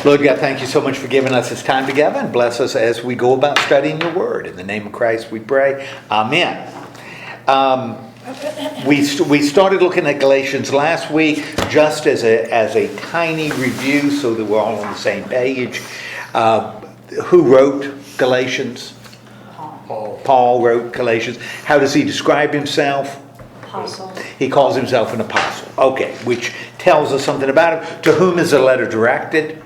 Lord God, thank you so much for giving us this time together, and bless us as we go about studying your word. In the name of Christ we pray. Amen. We started looking at Galatians last week just as a tiny review so that we're all on the same page. Who wrote Galatians? Paul wrote Galatians. How does he describe himself? Apostle. He calls himself an apostle. Okay, which tells us something about him. To whom is the letter directed?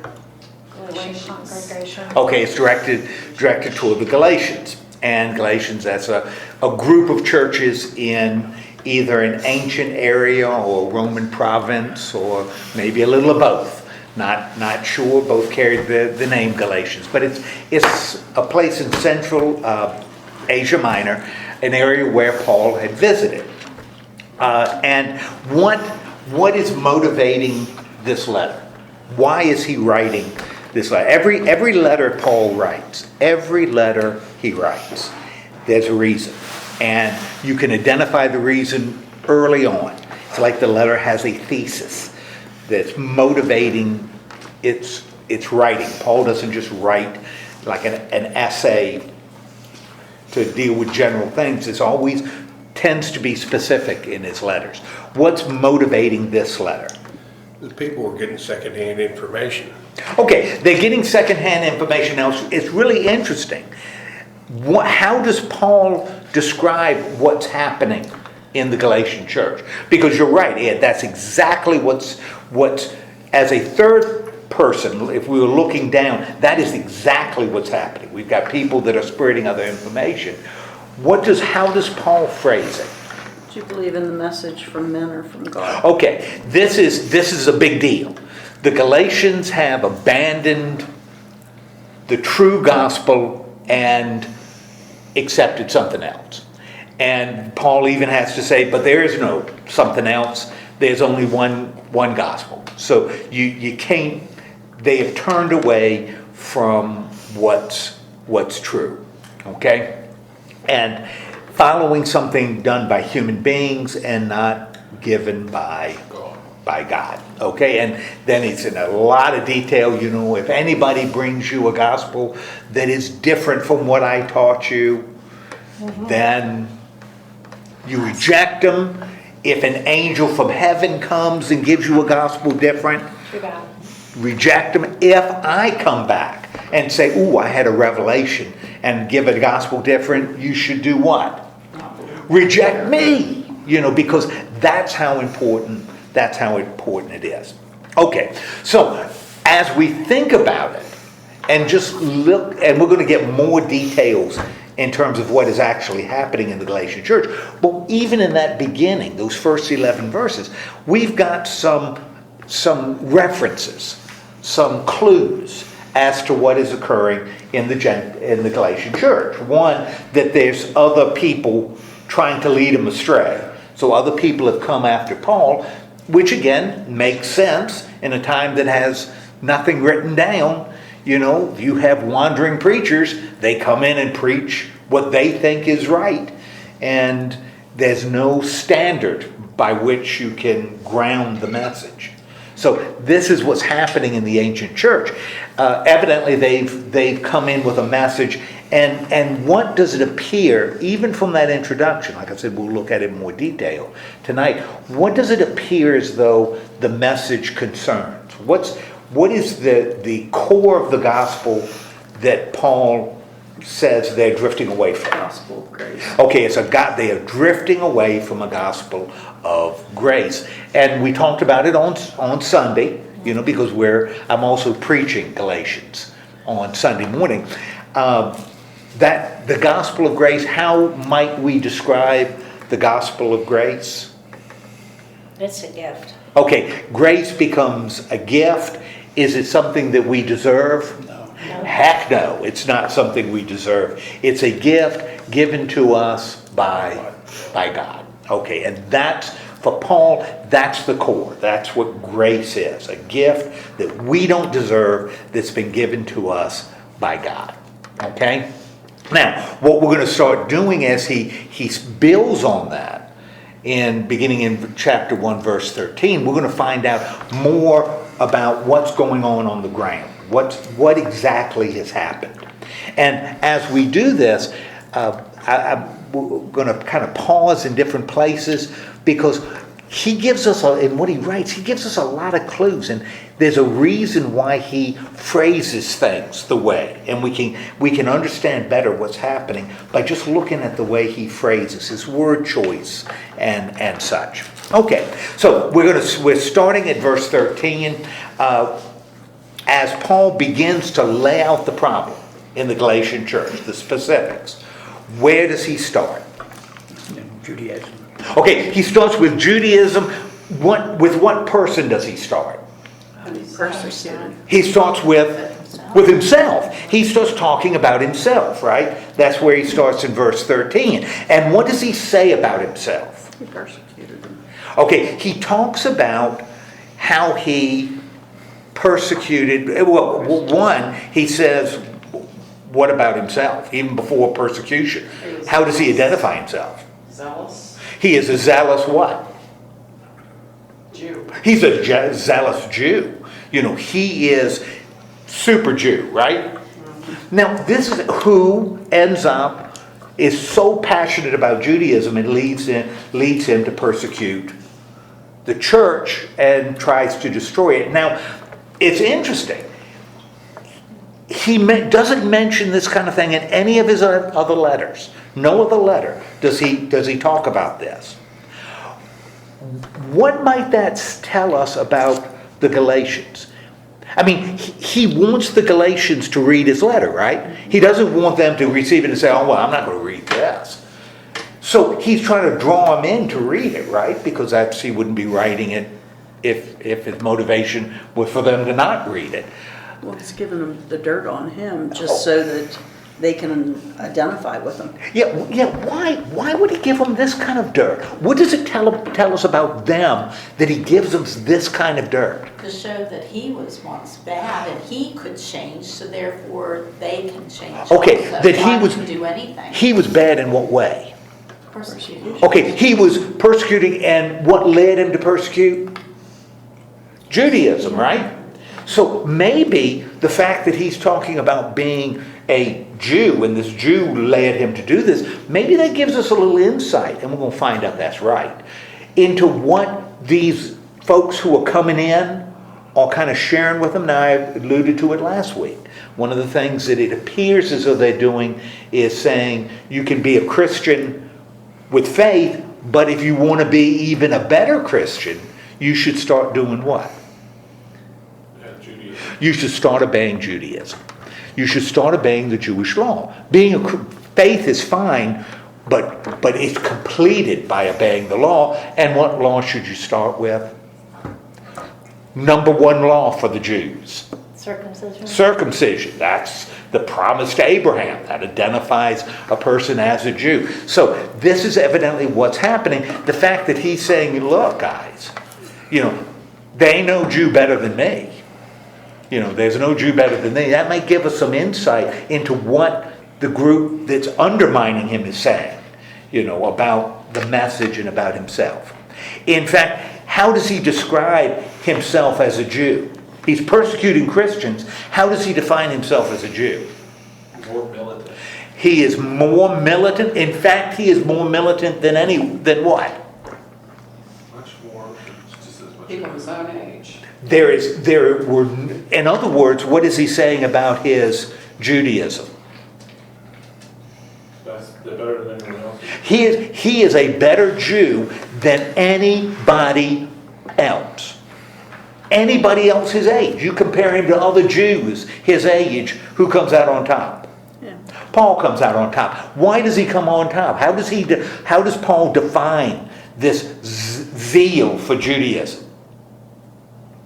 Congregation. Okay, it's directed toward the Galatians. And Galatians, that's a group of churches in either an ancient area or Roman province or maybe a little of both. Not sure. Both carried the name Galatians. But it's a place in central Asia Minor, an area where Paul had visited. And what is motivating this letter? Why is he writing this letter? Every letter Paul writes, every letter he writes, there's a reason. And you can identify the reason early on. It's like the letter has a thesis that's motivating its writing. Paul doesn't just write like an essay to deal with general things. It's always tends to be specific in his letters. What's motivating this letter? The people were getting secondhand information. Okay, they're getting secondhand information. Now, it's really interesting. How does Paul describe what's happening in the Galatian church? Because you're right, Ed, that's exactly what's as a third person, if we were looking down, that is exactly what's happening. We've got people that are spreading other information. How does Paul phrase it? Do you believe in the message from men or from God? Okay, this is a big deal. The Galatians have abandoned the true gospel and accepted something else. And Paul even has to say, but there is no something else. There's only one gospel. So you can't. They have turned away from what's true. Okay? And following something done by human beings and not given by God. Okay? And then it's in a lot of detail. You know, if anybody brings you a gospel that is different from what I taught you, then you reject them. If an angel from heaven comes and gives you a gospel different, reject them. If I come back and say, ooh, I had a revelation, and give a gospel different, you should do what? Reject me. You know, because that's how important it is. Okay, so as we think about it and just look, and we're going to get more details in terms of what is actually happening in the Galatian church, but even in that beginning, those first 11 verses, we've got some references, some clues as to what is occurring in the Galatian church. One, that there's other people trying to lead them astray. So other people have come after Paul, which again makes sense in a time that has nothing written down. You know, you have wandering preachers, they come in and preach what they think is right, and there's no standard by which you can ground the message. So this is what's happening in the ancient church. Evidently, they've come in with a message, and what does it appear, even from that introduction? Like I said, we'll look at it in more detail tonight. What does it appear as though the message concerns? What is the core of the gospel that Paul says they're drifting away from? Gospel of grace. Okay, they are drifting away from a gospel of grace. And we talked about it on Sunday, you know, because I'm also preaching Galatians on Sunday morning. That the gospel of grace, how might we describe the gospel of grace? It's a gift. Okay, grace becomes a gift. Is it something that we deserve? No. Heck no, it's not something we deserve. It's a gift given to us by God. Okay, and for Paul, that's the core. That's what grace is. A gift that we don't deserve that's been given to us by God. Okay? Now, what we're going to start doing as he builds on that, beginning in chapter 1, verse 13, we're going to find out more about what's going on the ground. What exactly has happened? And as we do this, I'm going to kind of pause in different places because he gives us, in what he writes, he gives us a lot of clues. And there's a reason why he phrases things the way. And we can understand better what's happening by just looking at the way he phrases, his word choice and such. Okay, so we're starting at verse 13. As Paul begins to lay out the problem in the Galatian church, the specifics, where does he start? Judaism. Okay, he starts with Judaism. With what person does he start? Persecuted. He starts with himself. He starts talking about himself, right? That's where he starts in verse 13. And what does he say about himself? He persecuted them. Okay, he talks about how he persecuted. Well, one, he says, what about himself, even before persecution? How does he identify himself? Zealous He is a zealous what? Jew. He's a zealous Jew. He is super Jew, right? Now, this is who is so passionate about Judaism it leads him to persecute the church and tries to destroy it. Now, it's interesting. He doesn't mention this kind of thing in any of his other letters. No other letter does he talk about this. What might that tell us about the Galatians? I mean, he wants the Galatians to read his letter, right? He doesn't want them to receive it and say, oh, well, I'm not going to read this. So he's trying to draw them in to read it, right? Because he wouldn't be writing it if his motivation was for them to not read it. Well, he's giving them the dirt on him just so that they can identify with him. Yeah. Why would he give them this kind of dirt? What does it tell us about them that he gives them this kind of dirt? To show that he was once bad and he could change, so therefore they can change. Okay, also. that he God was can do anything. He was bad in what way? Persecuted. Okay, he was persecuting, and what led him to persecute? Judaism, right? So maybe the fact that he's talking about being a Jew, and this Jew led him to do this, maybe that gives us a little insight, and we're going to find out that's right, into what these folks who are coming in are kind of sharing with them. Now, I alluded to it last week. One of the things that it appears as though they're doing is saying you can be a Christian with faith, but if you want to be even a better Christian, you should start doing what? You should start obeying Judaism. You should start obeying the Jewish law. Faith is fine, but it's completed by obeying the law. And what law should you start with? Number one law for the Jews. Circumcision. Circumcision. That's the promise to Abraham. That identifies a person as a Jew. So this is evidently what's happening. The fact that he's saying, look, guys, they ain't no Jew better than me. There's no Jew better than me. That might give us some insight into what the group that's undermining him is saying, about the message and about himself. In fact, how does he describe himself as a Jew? He's persecuting Christians. How does he define himself as a Jew? More militant. He is more militant. In fact, he is more militant than what? Much more. Just as much. People of his own age. In other words, what is he saying about his Judaism? They're better than anyone else. He is a better Jew than anybody else. Anybody else his age. You compare him to other Jews his age, who comes out on top? Yeah. Paul comes out on top. Why does he come on top? How does Paul define this zeal for Judaism?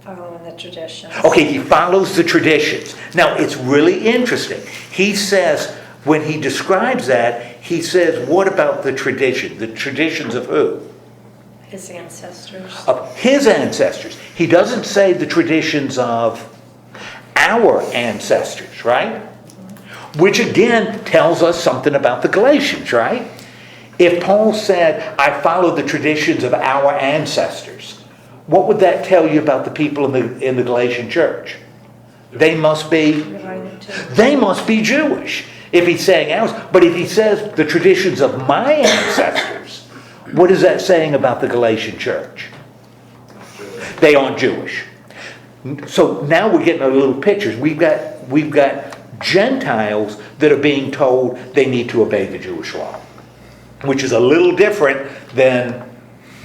Following the traditions. Okay, he follows the traditions. Now, it's really interesting. He says, when he describes that, he says, what about the tradition? The traditions of who? His ancestors. Of his ancestors. He doesn't say the traditions of our ancestors, right? Which again tells us something about the Galatians, right? If Paul said, I follow the traditions of our ancestors, what would that tell you about the people in the Galatian church? They must be Jewish. If he's saying ours, but if he says the traditions of my ancestors, what is that saying about the Galatian church? They aren't Jewish. So now we're getting a little pictures. We've got Gentiles that are being told they need to obey the Jewish law, which is a little different than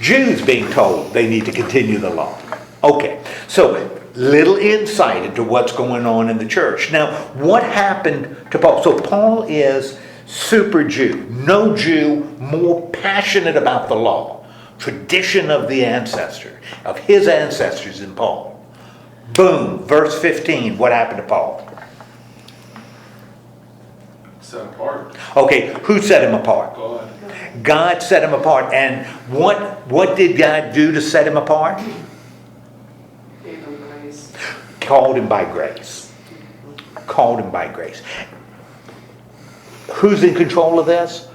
Jews being told they need to continue the law. Okay, so little insight into what's going on in the church. Now, what happened to Paul? So Paul is super Jew. No Jew more passionate about the law, tradition of the ancestor, of his ancestors than Paul. Boom, verse 15, what happened to Paul? Set apart. Okay, who set him apart? God. God set him apart. And what did God do to set him apart? Gave him grace. Called him by grace. Called him by grace. Who's in control of this?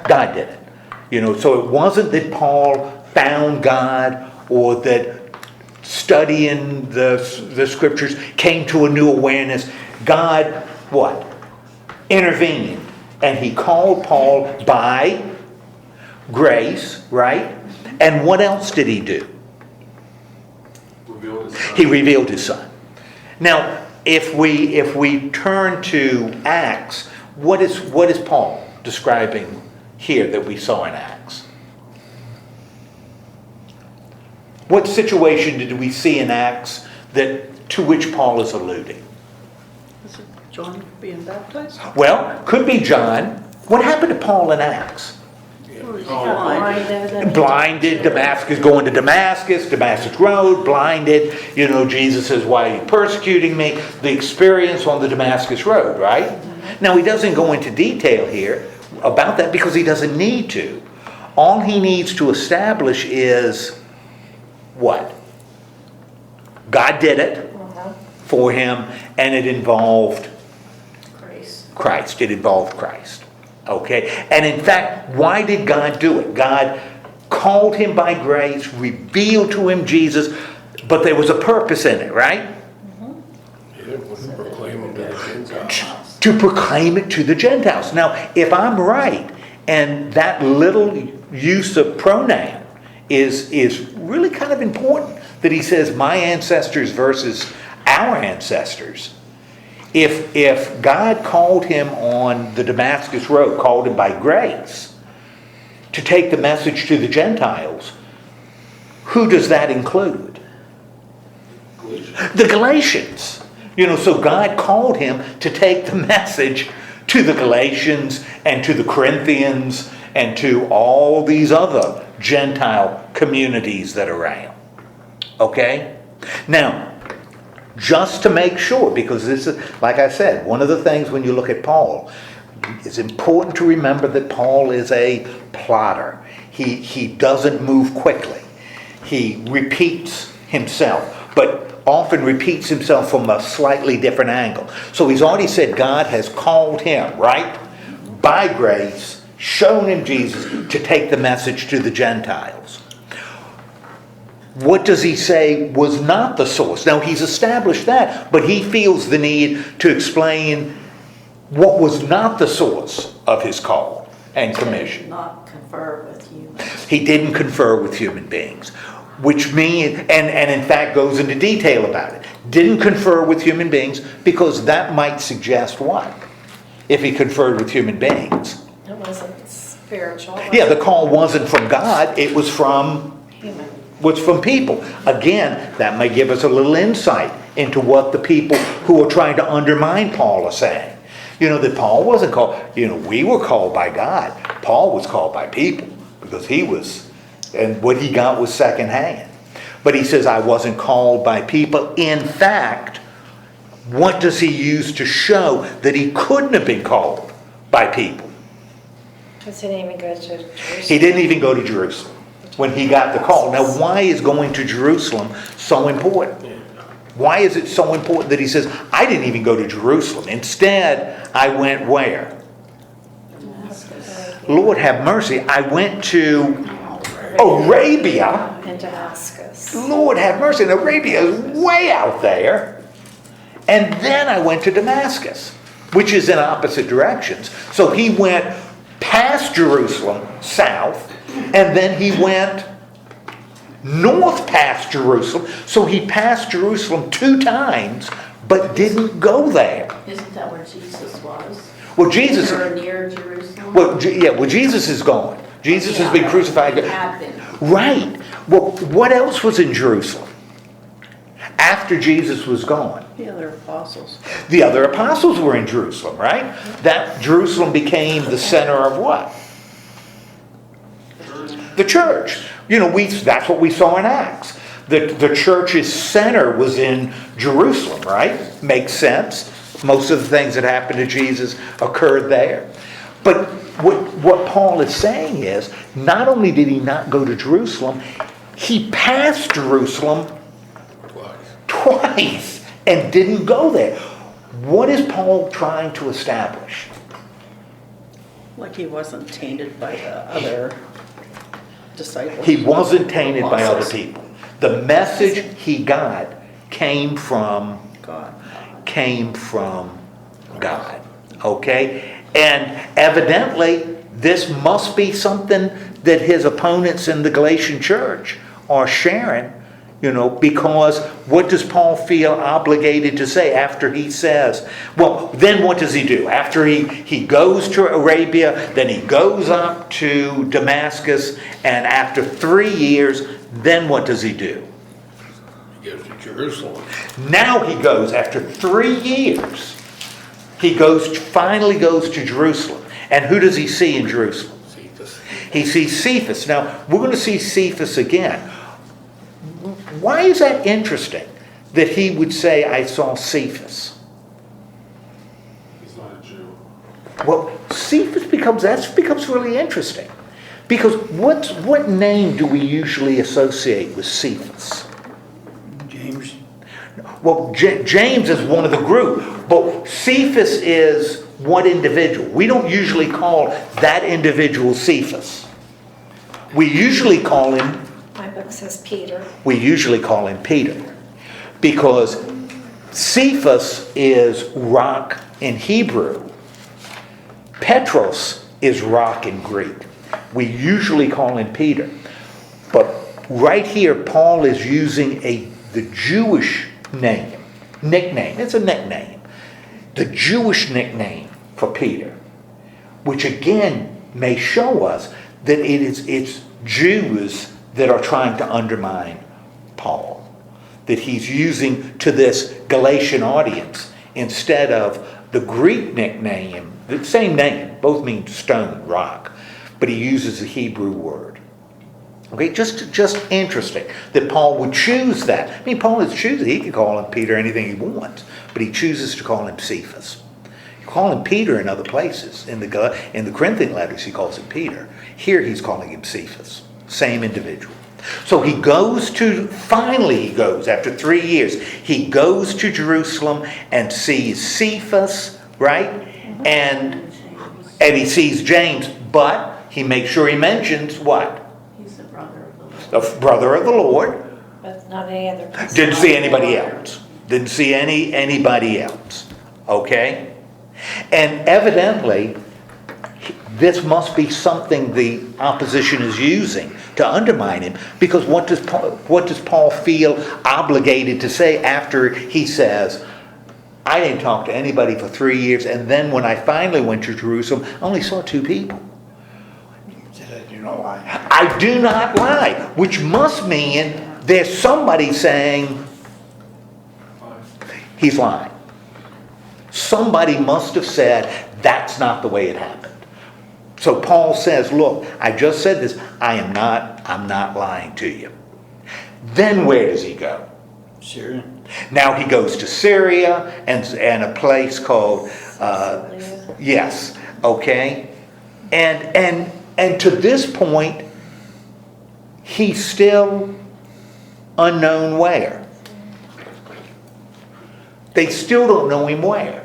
God did it. So it wasn't that Paul found God or that studying the scriptures came to a new awareness. God, what? Intervened. And he called Paul by grace, right? And what else did he do? Revealed his son. He revealed his son. Now, if we turn to Acts, what is Paul describing here that we saw in Acts? What situation did we see in Acts to which Paul is alluding? Is it John being baptized? Well, could be John. What happened to Paul in Acts? Or is he blind? Blinded, Damascus, going to Damascus Road, blinded. Jesus says, why are you persecuting me? The experience on the Damascus Road, right? Now, he doesn't go into detail here about that because he doesn't need to. All he needs to establish is what? God did it for him, and it involved Christ. It involved Christ. Okay? And in fact, why did God do it? God called him by grace, revealed to him Jesus, but there was a purpose in it, right? He didn't want to proclaim it to the Gentiles. To proclaim it to the Gentiles. Now, if I'm right, and that little use of pronoun is really kind of important, that he says my ancestors versus our ancestors. If God called him on the Damascus Road, called him by grace to take the message to the Gentiles, who does that include? The Galatians. So God called him to take the message to the Galatians and to the Corinthians and to all these other Gentile communities that are around. Okay? Now, just to make sure, because this is, like I said, one of the things when you look at Paul, it's important to remember that Paul is a plotter. He doesn't move quickly. He repeats himself, but often repeats himself from a slightly different angle. So he's already said God has called him, right? By grace, shown him Jesus to take the message to the Gentiles. What does he say was not the source? Now, he's established that, but he feels the need to explain what was not the source of his call and commission. Not confer with humans. He didn't confer with human beings, which means, and in fact goes into detail about it. Didn't confer with human beings because that might suggest what? If he conferred with human beings. It wasn't spiritual. Yeah, the call wasn't from God, it was from Human. was from people. Again, that may give us a little insight into what the people who are trying to undermine Paul are saying. That Paul wasn't called, we were called by God. Paul was called by people because he was, and what he got was secondhand. But he says, I wasn't called by people. In fact, what does he use to show that he couldn't have been called by people? Because he didn't even go to Jerusalem. He didn't even go to Jerusalem when he got the call. Now, why is going to Jerusalem so important? Why is it so important that he says, I didn't even go to Jerusalem. Instead, I went where? Lord have mercy. I went to Arabia. In Damascus. Lord have mercy. And Arabia is way out there. And then I went to Damascus, which is in opposite directions. So he went past Jerusalem, south, and then he went north past Jerusalem. So he passed Jerusalem 2 times, but didn't go there. Isn't that where Jesus was? Well, Jesus, Or near Jerusalem? well, Jesus is gone. Jesus has been crucified. He had been. Right. Well, what else was in Jerusalem after Jesus was gone? The other apostles. The other apostles were in Jerusalem, right? That Jerusalem became the center of what? The church. You know, that's what we saw in Acts. The church's center was in Jerusalem, right? Makes sense. Most of the things that happened to Jesus occurred there. But what Paul is saying is, not only did he not go to Jerusalem, he passed Jerusalem twice and didn't go there. What is Paul trying to establish? Like he wasn't tainted by the other disciples. He wasn't tainted by other Apostles. people. The message he got came from God. God. Okay? And evidently, this must be something that his opponents in the Galatian church are sharing, because what does Paul feel obligated to say after he says, well, then what does he do? After he goes to Arabia, then he goes up to Damascus, and after 3 years, then what does he do? He goes to Jerusalem. Now he goes, after 3 years, he finally goes to Jerusalem. And who does he see in Jerusalem? Cephas. He sees Cephas. Now, we're going to see Cephas again. Why is that interesting that he would say, I saw Cephas? He's not a Jew. Well, Cephas becomes really interesting. Because what name do we usually associate with Cephas? James. Well, James is one of the group, but Cephas is what individual? We don't usually call that individual Cephas. We usually call him My book says Peter. Peter, because Cephas is rock in Hebrew. Petros is rock in Greek. We usually call him Peter. But right here, Paul is using the Jewish nickname. It's a nickname. The Jewish nickname for Peter, which again may show us that it's Jews that are trying to undermine Paul, that he's using to this Galatian audience instead of the Greek nickname, the same name, both mean stone, rock, but he uses the Hebrew word. Okay, just interesting that Paul would choose that. I mean, Paul is choosing. He could call him Peter anything he wants, but he chooses to call him Cephas. You call him Peter in other places. In the Corinthian letters, he calls him Peter. Here, he's calling him Cephas. Same individual. So finally he goes, after 3 years, he goes to Jerusalem and sees Cephas, right? And he sees James, but he makes sure he mentions what? He's the brother of the Lord. The brother of the Lord. But not any other person. Didn't see anybody else. Didn't see anybody else. Okay? And evidently, this must be something the opposition is using to undermine him, because what does Paul feel obligated to say after he says, I didn't talk to anybody for 3 years, and then when I finally went to Jerusalem, I only saw 2 people. I do not lie. I do not lie, which must mean there's somebody saying he's lying. Somebody must have said that's not the way it happened. So Paul says, look, I just said this. I'm not lying to you. Then where does he go? Syria. Now he goes to Syria and a place called, yes, okay. And to this point, he's still unknown where. They still don't know him where.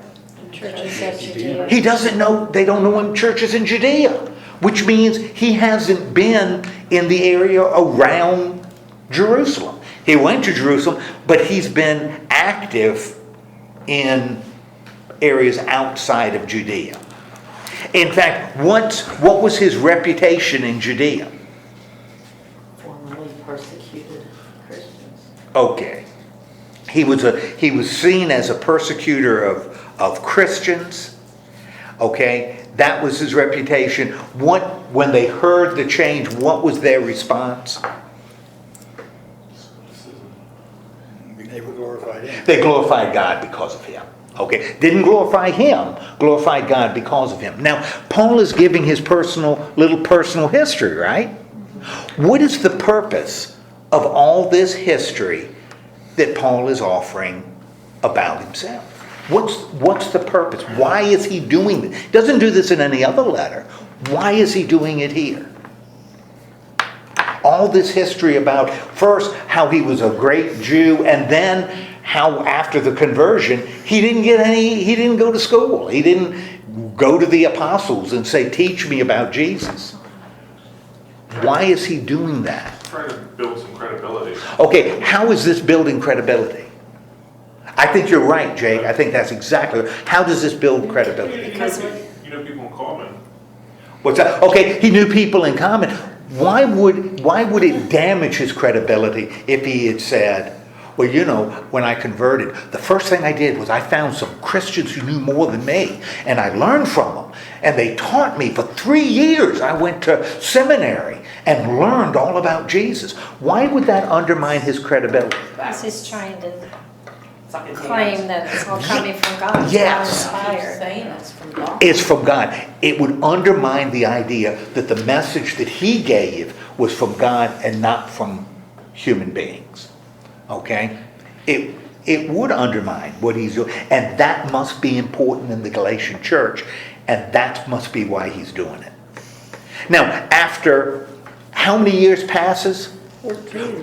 Churches of Judea. He doesn't know, they don't know him churches in Judea, which means he hasn't been in the area around Jerusalem. He went to Jerusalem, but he's been active in areas outside of Judea. In fact, what was his reputation in Judea? Formerly persecuted Christians. Okay. He was seen as a persecutor of Christians. Okay, that was his reputation. When they heard the change, what was their response? They were glorified him. They glorified God because of him. Okay, didn't glorify him, glorified God because of him. Now, Paul is giving his little personal history, right? What is the purpose of all this history that Paul is offering about himself? What's the purpose? Why is he doing this? He doesn't do this in any other letter. Why is he doing it here? All this history about first how he was a great Jew, and then how after the conversion he didn't go to school. He didn't go to the apostles and say, teach me about Jesus. Why is he doing that? Trying to build some credibility. Okay, how is this building credibility? I think you're right, Jake. I think that's exactly. How does this build credibility? Because You know people in common. What's that? Okay, he knew people in common. Why would it damage his credibility if he had said, well, you know, when I converted, the first thing I did was I found some Christians who knew more than me, and I learned from them, and they taught me for 3 years. I went to seminary and learned all about Jesus. Why would that undermine his credibility? he's trying to Suck his claim hands. that it's all coming from God. It's Yes. not Keep inspired. saying it's from God. It's from God. It would undermine the idea that the message that he gave was from God and not from human beings. Okay? It would undermine what he's doing. And that must be important in the Galatian church. And that must be why he's doing it. Now, after how many years passes?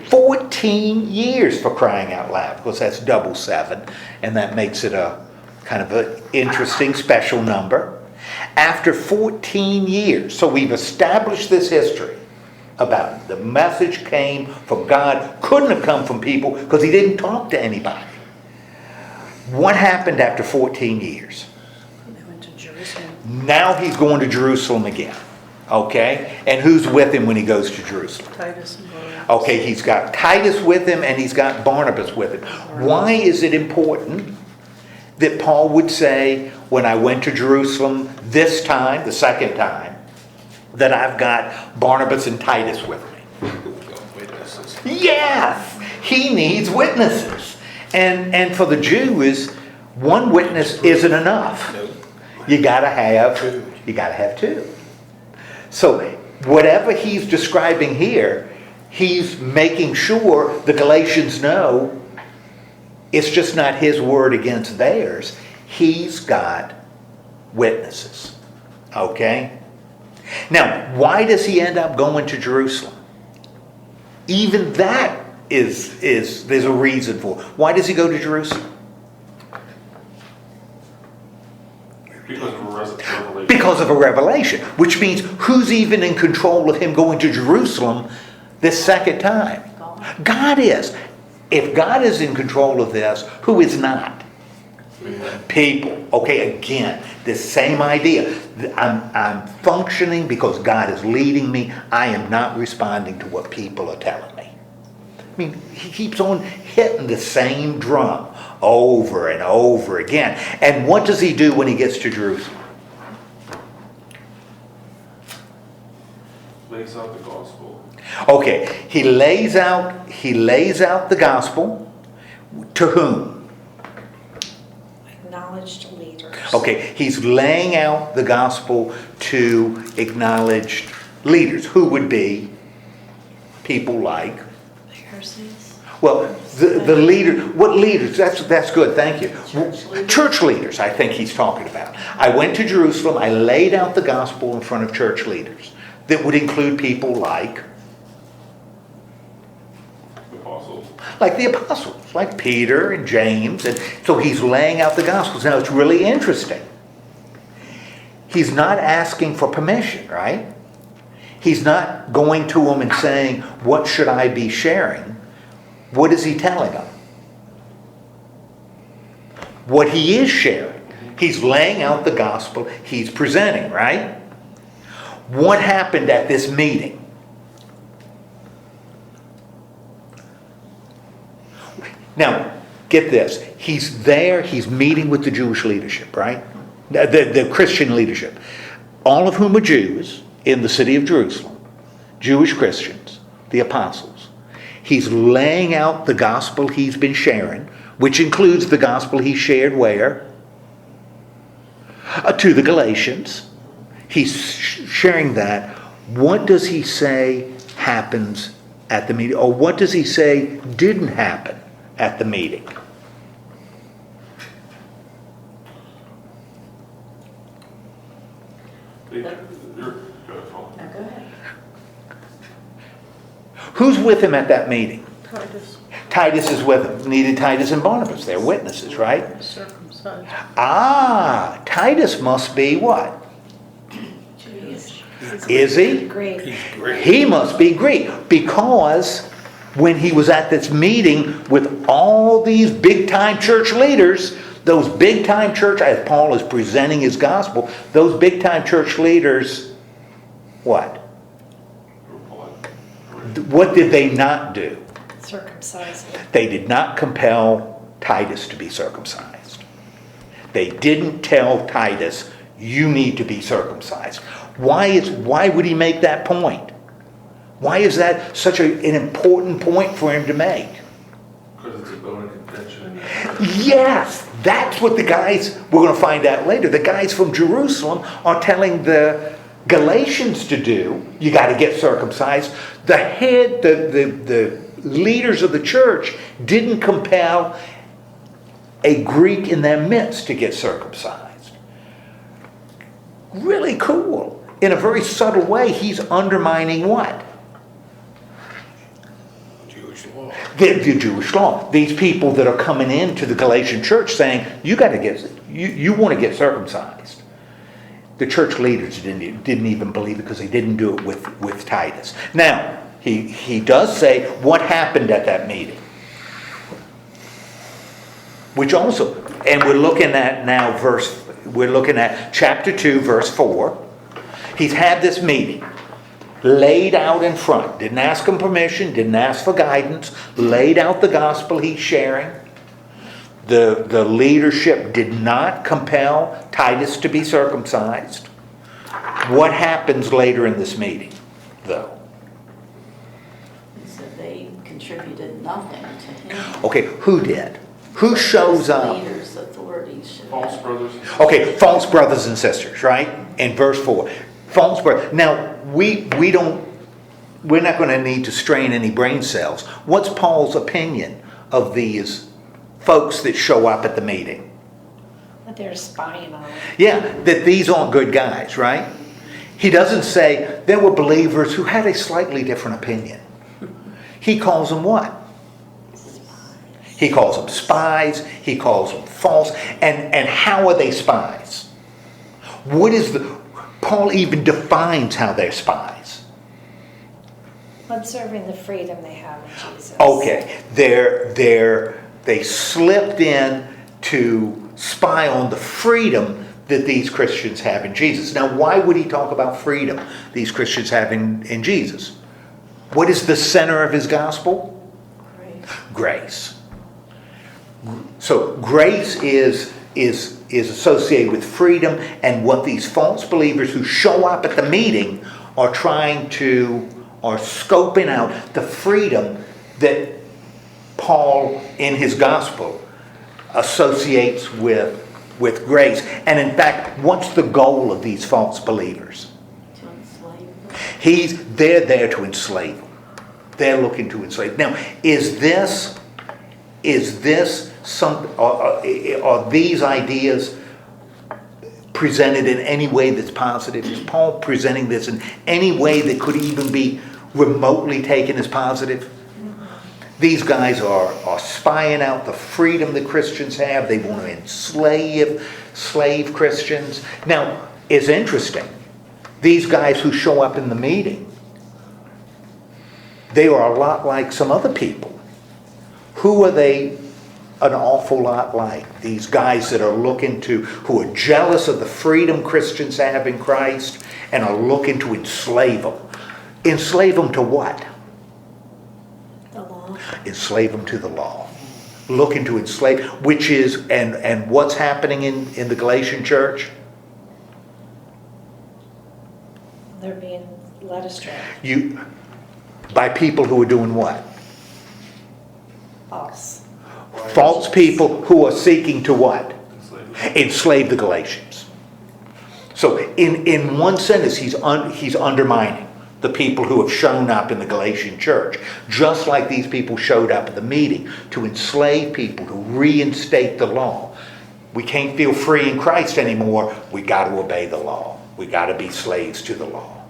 14 years, for crying out loud, because that's double 7, and that makes it a kind of an interesting special number. After 14 years, so we've established this history about it. The message came from God, couldn't have come from people because he didn't talk to anybody. What happened after 14 years? They went to Jerusalem. Now he's going to Jerusalem again. Okay? And who's with him when he goes to Jerusalem? Titus and Barnabas. Okay, he's got Titus with him and he's got Barnabas with him. Why is it important that Paul would say, when I went to Jerusalem this time, the second time, that I've got Barnabas and Titus with me? Witnesses. Yes! He needs witnesses. And for the Jews, one witness isn't enough. No. You gotta have two. So whatever he's describing here, he's making sure the Galatians know it's just not his word against theirs. He's got witnesses. Okay? Now, why does he end up going to Jerusalem? Even that is there's a reason for it. Why does he go to Jerusalem? Because of a revelation. Because of a revelation, which means who's even in control of him going to Jerusalem this second time? God is. If God is in control of this, who is not? People. Okay, again, this same idea. I'm functioning because God is leading me. I am not responding to what people are telling me. I mean, he keeps on hitting the same drum over and over again. And what does he do when he gets to Jerusalem? Lays out the gospel. Okay, he lays out the gospel to whom? Acknowledged leaders. Okay, he's laying out the gospel to acknowledged leaders, who would be people like, Pharisees. well, the leader. What leaders? That's good. Thank you. Church leaders. Church leaders, I think he's talking about. I went to Jerusalem. I laid out the gospel in front of church leaders. That would include people like the apostles, like Peter and James. And so he's laying out the gospels. Now it's really interesting. He's not asking for permission, right? He's not going to them and saying, what should I be sharing? What is he telling them? what he is sharing. He's laying out the gospel, he's presenting, right? What happened at this meeting? Now, get this. He's there, he's meeting with the Jewish leadership, right? The Christian leadership. All of whom are Jews in the city of Jerusalem. Jewish Christians, the apostles. He's laying out the gospel he's been sharing, which includes the gospel he shared where? To the Galatians. He's sharing that. What does he say happens at the meeting? Or what does he say didn't happen at the meeting? Now, go ahead. Who's with him at that meeting? Titus, Titus is with him. Neither Titus and Barnabas. They're witnesses, right? circumcised. Ah, Titus must be what? Is he? Great. He's great. He must be Greek, because when he was at this meeting with all these big-time church leaders, those big-time church, as Paul is presenting his gospel, those big-time church leaders, what? What did they not do? Circumcised. They did not compel Titus to be circumcised. They didn't tell Titus, you need to be circumcised. Why would he make that point? Why is that such an important point for him to make? Because it's a bone of contention. Yes, that's what the guys, we're going to find out later, the guys from Jerusalem are telling the Galatians to do. You got to get circumcised. The head, the leaders of the church didn't compel a Greek in their midst to get circumcised. Really cool. In a very subtle way, he's undermining what? Jewish law. The Jewish law. These people that are coming into the Galatian church saying, you got to get, you want to get circumcised. The church leaders didn't even believe it because they didn't do it with Titus. Now, he does say what happened at that meeting. Which also, and we're looking at now we're looking at chapter 2, verse 4. He's had this meeting laid out in front. Didn't ask him permission, didn't ask for guidance, laid out the gospel he's sharing. The leadership did not compel Titus to be circumcised. What happens later in this meeting, though? He said they contributed nothing to him. Okay, who did? Who shows up? Leaders, authorities should False have. brothers. Okay, false brothers and sisters, right? In verse 4. False brothers. Now, we're not going to need to strain any brain cells. What's Paul's opinion of these folks that show up at the meeting? That they're spying on him. Yeah, that these aren't good guys, right? He doesn't say there were believers who had a slightly different opinion. He calls them what? He calls them spies. He calls them false. And how are they spies? Paul even defines how they're spies. Observing the freedom they have in Jesus. Okay, they slipped in to spy on the freedom that these Christians have in Jesus. Now, why would he talk about freedom these Christians have in Jesus? What is the center of his gospel? Grace. So grace is associated with freedom, and what these false believers who show up at the meeting are scoping out the freedom that Paul in his gospel associates with grace. And in fact, what's the goal of these false believers? To enslave them. They're there to enslave them. They're looking to enslave. Now, is this are these ideas presented in any way that's positive? Is Paul presenting this in any way that could even be remotely taken as positive? These guys are spying out the freedom that Christians have. They want to enslave Christians. Now, it's interesting. These guys who show up in the meeting, they are a lot like some other people. Who are they an awful lot like. These guys that are who are jealous of the freedom Christians have in Christ and are looking to enslave them. Enslave them to what? The law. Enslave them to the law. Looking to enslave, which is, and what's happening in the Galatian church? They're being led astray. By people who are doing what? False. False people who are seeking to what? Enslavement. Enslave the Galatians. So in one sentence, he's undermining the people who have shown up in the Galatian church, just like these people showed up at the meeting to enslave people, to reinstate the law. We can't feel free in Christ anymore. We got to obey the law. We got to be slaves to the law.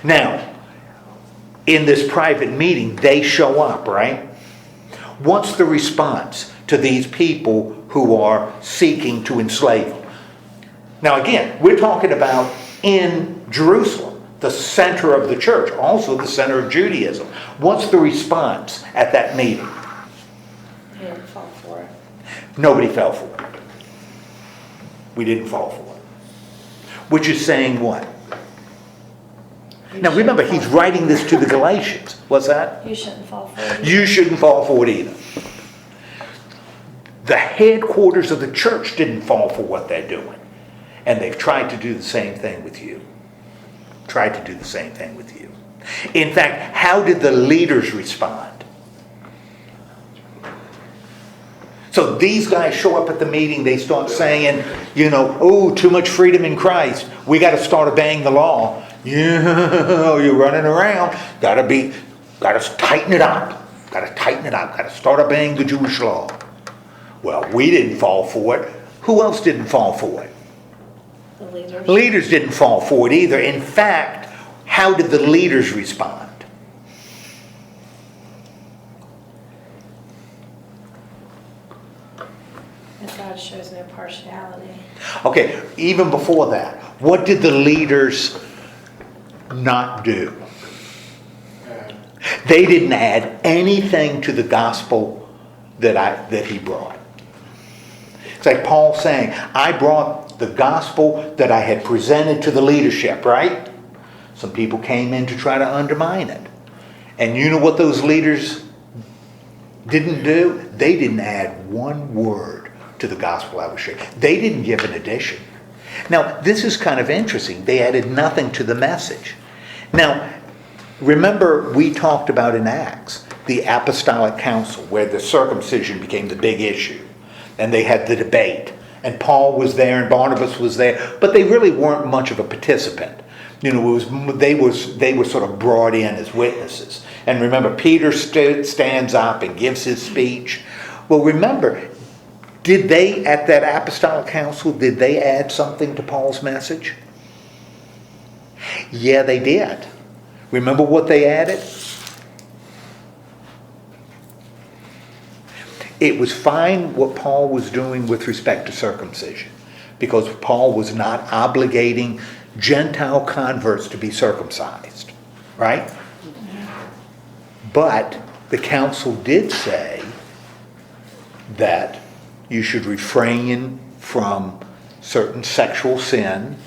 Now, in this private meeting, they show up, right? What's the response to these people who are seeking to enslave them? Now again, we're talking about in Jerusalem, the center of the church, also the center of Judaism. What's the response at that meeting? They didn't fall for it. Nobody fell for it. We didn't fall for it. Which is saying what? Now remember, he's writing this to the Galatians. What's that? You shouldn't fall for it. You shouldn't fall for it either. The headquarters of the church didn't fall for what they're doing. And they've tried to do the same thing with you. Tried to do the same thing with you. In fact, how did the leaders respond? So these guys show up at the meeting, they start saying, oh, too much freedom in Christ. We got to start obeying the law. Yeah, you're running around. Got to tighten it up. Got to start obeying the Jewish law. Well, we didn't fall for it. Who else didn't fall for it? The leaders. Leaders didn't fall for it either. In fact, how did the leaders respond? And God shows no partiality. Okay, even before that, what did the leaders not do? They didn't add anything to the gospel that he brought. It's like Paul saying, I brought the gospel that I had presented to the leadership, right? Some people came in to try to undermine it. And you know what those leaders didn't do? They didn't add one word to the gospel I was sharing. They didn't give an addition. Now, this is kind of interesting. They added nothing to the message. Now, remember we talked about in Acts, the Apostolic Council, where the circumcision became the big issue. And they had the debate. And Paul was there and Barnabas was there. But they really weren't much of a participant. They were sort of brought in as witnesses. And remember, Peter stands up and gives his speech. Well, remember, did they, at that Apostolic Council, did they add something to Paul's message? Yeah, they did. Remember what they added? It was fine what Paul was doing with respect to circumcision, because Paul was not obligating Gentile converts to be circumcised, right? But the council did say that you should refrain from certain sexual sin.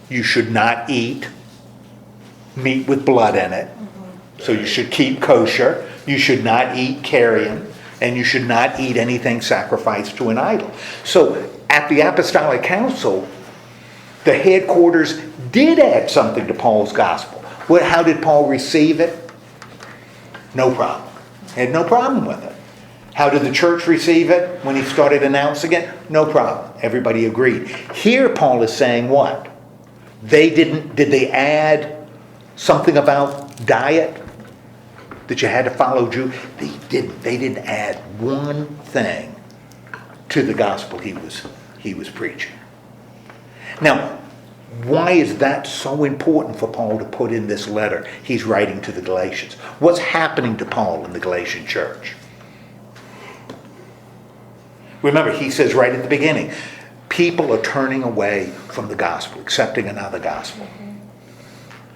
You should not eat meat with blood in it. So you should keep kosher. You should not eat carrion. And you should not eat anything sacrificed to an idol. So at the Apostolic Council, the headquarters did add something to Paul's gospel. How did Paul receive it? No problem. Had no problem with it. How did the church receive it when he started announcing it? No problem. Everybody agreed. Here Paul is saying what? Did they add something about diet? That you had to follow Jew? They didn't. They didn't add one thing to the gospel he was preaching. Now, why is that so important for Paul to put in this letter he's writing to the Galatians? What's happening to Paul in the Galatian church? Remember, he says right at the beginning, people are turning away from the gospel, accepting another gospel.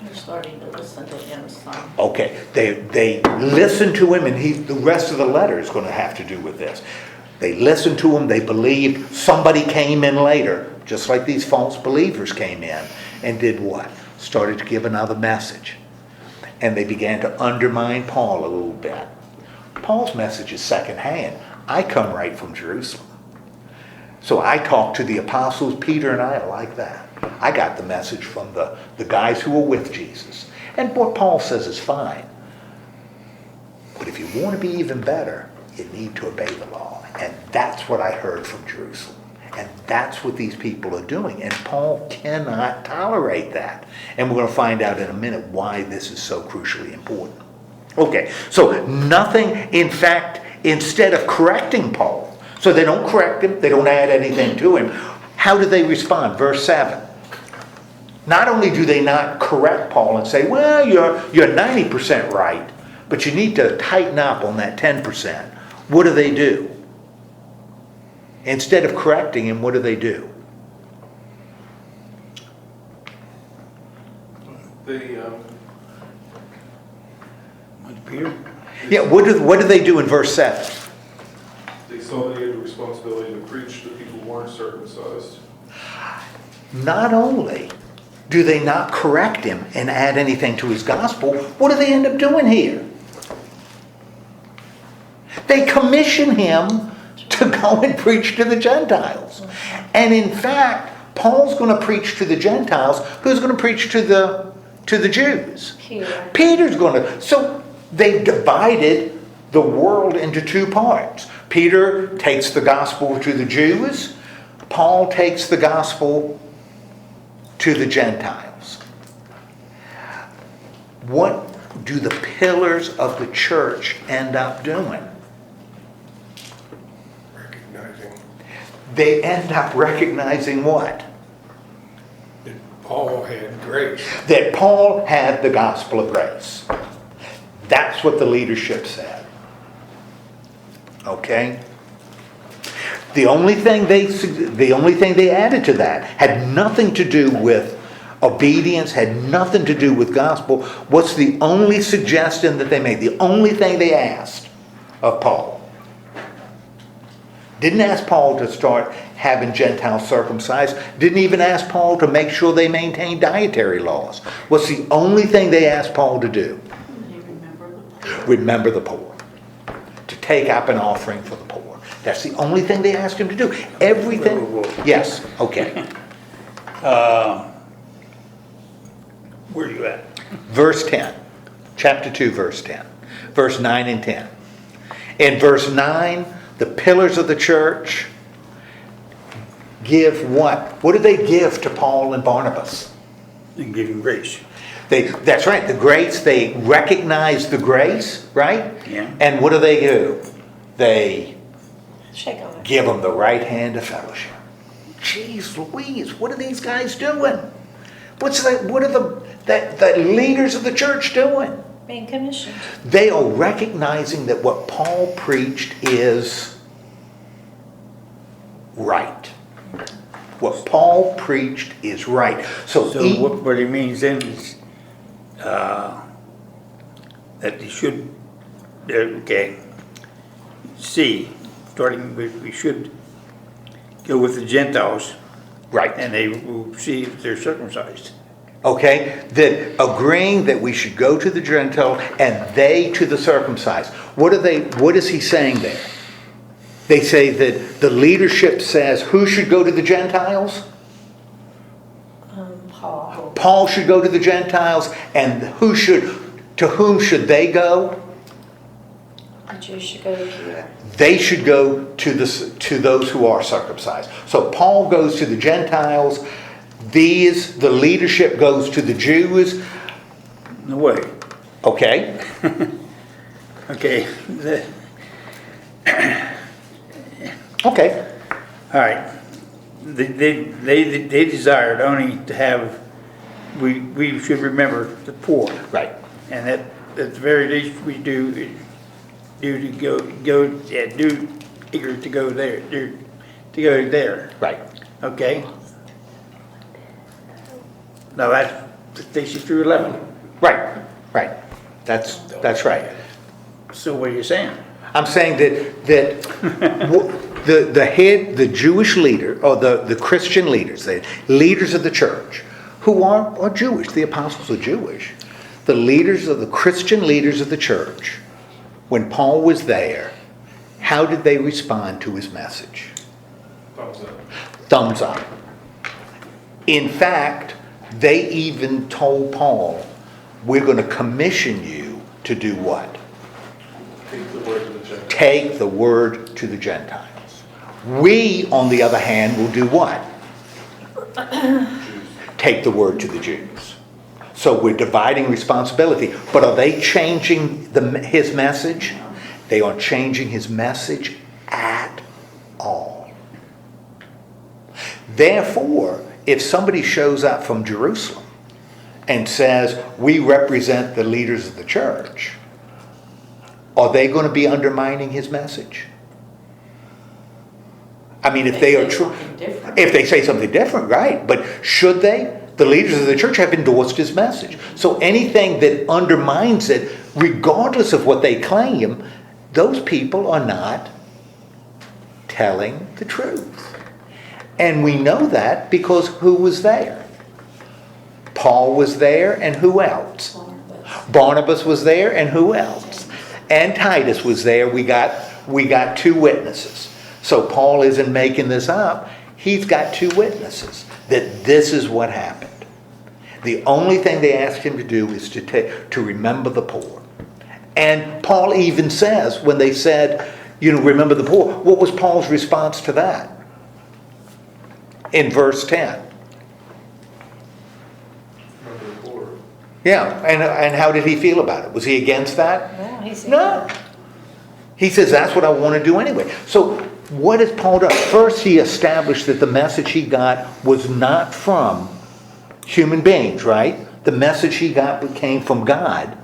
You're starting to listen to him some. Okay, they listen to him, and the rest of the letter is going to have to do with this. They listened to him, they believed. Somebody came in later, just like these false believers came in, and did what? Started to give another message. And they began to undermine Paul a little bit. Paul's message is secondhand. I come right from Jerusalem. So I talk to the apostles. Peter and I are like that. I got the message from the guys who were with Jesus. And what Paul says is fine. But if you want to be even better, you need to obey the law. And that's what I heard from Jerusalem. And that's what these people are doing. And Paul cannot tolerate that. And we're going to find out in a minute why this is so crucially important. Okay, so nothing, in fact, instead of correcting Paul, so they don't correct him, they don't add anything to him, how do they respond? Verse 7. Not only do they not correct Paul and say, well, you're 90% right, but you need to tighten up on that 10%. What do? Instead of correcting him, what do? Peter? Yeah, what do they do in verse 7? They saw that he had the responsibility to preach to people who weren't circumcised. Not only do they not correct him and add anything to his gospel, what do they end up doing here? They commission him to go and preach to the Gentiles. And in fact, Paul's going to preach to the Gentiles. Who's going to preach to the Jews? Peter's going to. So they divided the world into two parts. Peter takes the gospel to the Jews. Paul takes the gospel to the Gentiles. What do the pillars of the church end up doing? Recognizing They end up recognizing what? that Paul had grace. That Paul had the gospel of grace. That's what the leadership said. Okay? The only thing they added to that had nothing to do with obedience, had nothing to do with gospel. What's the only suggestion that they made? The only thing they asked of Paul. Didn't ask Paul to start having Gentiles circumcised. Didn't even ask Paul to make sure they maintained dietary laws. What's the only thing they asked Paul to do? Remember the poor. To take up an offering for the poor. That's the only thing they asked him to do. Everything. Whoa. Yes, okay. Where are you at? Verse 10. Chapter 2, verse 10. Verse 9 and 10. In verse 9, the pillars of the church give what? What do they give to Paul and Barnabas? And give him grace. That's right, the grace. They recognize the grace, right? Yeah. And what do? They Shake on it. give them the right hand of fellowship. Jeez Louise, what are these guys doing? What are the leaders of the church doing? Being commissioned. They are recognizing that what Paul preached is right. What Paul preached is right. So what he means then is that they should, starting with, we should go with the Gentiles, right. and they will see if they're circumcised. Okay, that agreeing that we should go to the Gentile and they to the circumcised. What is he saying there? They say that the leadership says who should go to the Gentiles? Paul. Paul should go to the Gentiles, and to whom should they go? The Jews should go to Peter. They should go to those who are circumcised. So Paul goes to the Gentiles. The leadership goes to the Jews. No way. Okay. Okay. Okay. All right. They desired only to have, we should remember the poor. Right. And that at the very least we do eager to go there. Right. Okay? Now that takes you through 11. Right. Right. That's right. So what are you saying? I'm saying that the head, the Jewish leader, or the Christian leaders, the leaders of the church, who are Jewish, the apostles are Jewish, the leaders of the Christian leaders of the church, when Paul was there, how did they respond to his message? Thumbs up. Thumbs up. In fact, they even told Paul, we're going to commission you to do what? Take the word to the Gentiles. Take the word to the Gentiles. We, on the other hand, will do what? Take the word to the Jews. So we're dividing responsibility. But are they changing his message? They aren't changing his message at all. Therefore, if somebody shows up from Jerusalem and says, we represent the leaders of the church, are they going to be undermining his message? I mean, if they are true, if they say something different, right? But should they? The leaders of the church have endorsed his message. So anything that undermines it, regardless of what they claim, those people are not telling the truth. And we know that because who was there? Paul was there, and who else? Barnabas was there, and who else? And Titus was there. We got two witnesses. So Paul isn't making this up. He's got two witnesses that this is what happened. The only thing they asked him to do is to remember the poor. And Paul even says, when they said, remember the poor, what was Paul's response to that? In verse 10. Remember the poor. Yeah, and how did he feel about it? Was he against that? No, he said. No. He says, that's what I want to do anyway. So what has Paul done? First, he established that the message he got was not from human beings, right? The message he got came from God.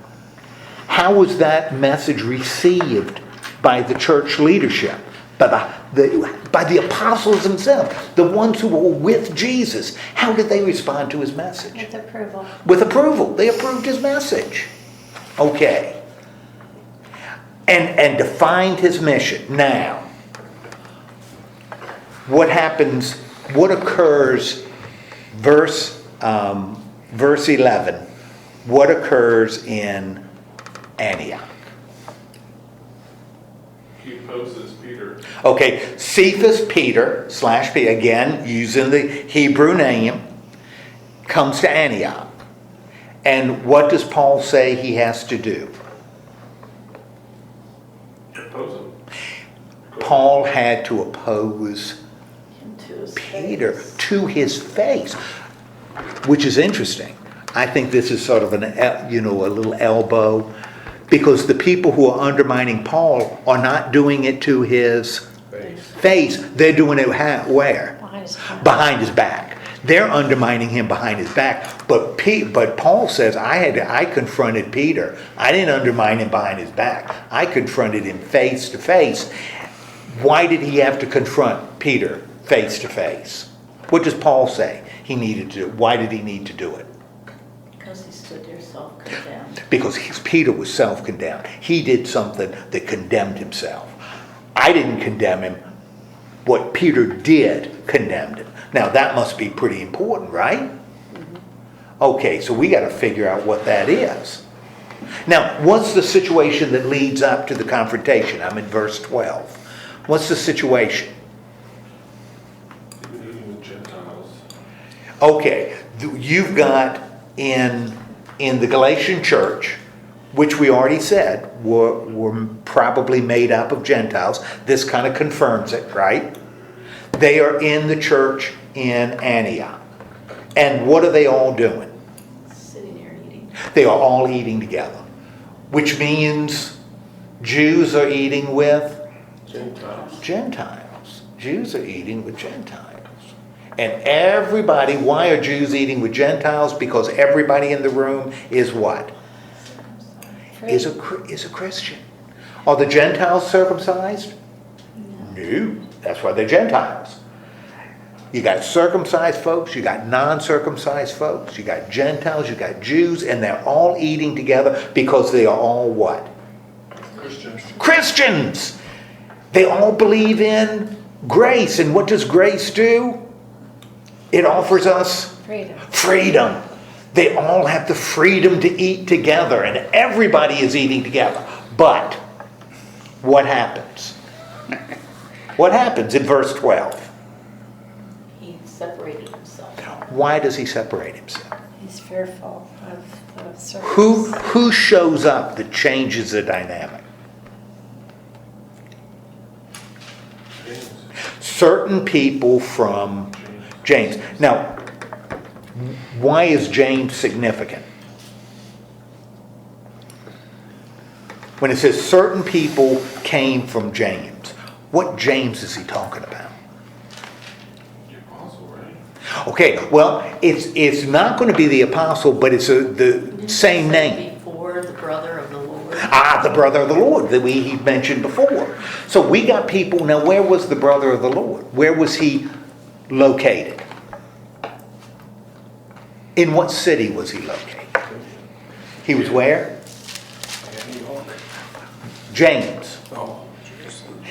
How was that message received by the church leadership? By the apostles themselves, the ones who were with Jesus. How did they respond to his message? With approval. With approval. They approved his message. Okay. And defined his mission. Now, what happens, what occurs, verse 11, what occurs in Antioch? He opposes Peter. Okay, Cephas, Peter, again, using the Hebrew name, comes to Antioch. And what does Paul say he has to do? Oppose him. Paul had to oppose Into his Peter face. to his face, which is interesting. I think this is sort of a little elbow, because the people who are undermining Paul are not doing it to his face. They're doing it where? Behind his back. Behind his back. They're undermining him behind his back. But Paul says, I confronted Peter. I didn't undermine him behind his back. I confronted him face to face. Why did he have to confront Peter face to face? What does Paul say he needed to do? Why did he need to do it? Because he stood there self-condemned. Because Peter was self-condemned. He did something that condemned himself. I didn't condemn him. What Peter did condemned him. Now that must be pretty important, right? Mm-hmm. Okay, so we got to figure out what that is. Now, what's the situation that leads up to the confrontation? I'm in verse 12. What's the situation? Even eating with Gentiles. Okay, you've got in the Galatian church, which we already said were probably made up of Gentiles. This kind of confirms it, right? They are in the church in Antioch. And what are they all doing? Sitting there eating. They are all eating together, which means Jews are eating with Gentiles. Jews are eating with Gentiles. And everybody, why are Jews eating with Gentiles? Because everybody in the room is what? Is a Christian. Are the Gentiles circumcised? No. That's why they're Gentiles. You got circumcised folks, you got non-circumcised folks, you got Gentiles, you got Jews, and they're all eating together because they are all what? Christians. Christians. They all believe in grace. And what does grace do? It offers us freedom. They all have the freedom to eat together, and everybody is eating together. But what happens? What happens in verse 12? He separated himself. Why does he separate himself? He's fearful of serpents. Who shows up that changes the dynamic? Certain people from James. Now, why is James significant? When it says certain people came from James, what James is he talking about? The apostle, right? Okay, well, it's not going to be the apostle, but it's the same name. Before, the brother of the Lord. The brother of the Lord that he mentioned before. So we got people. Now, where was the brother of the Lord? Where was he located? In what city was he located? He was where? James.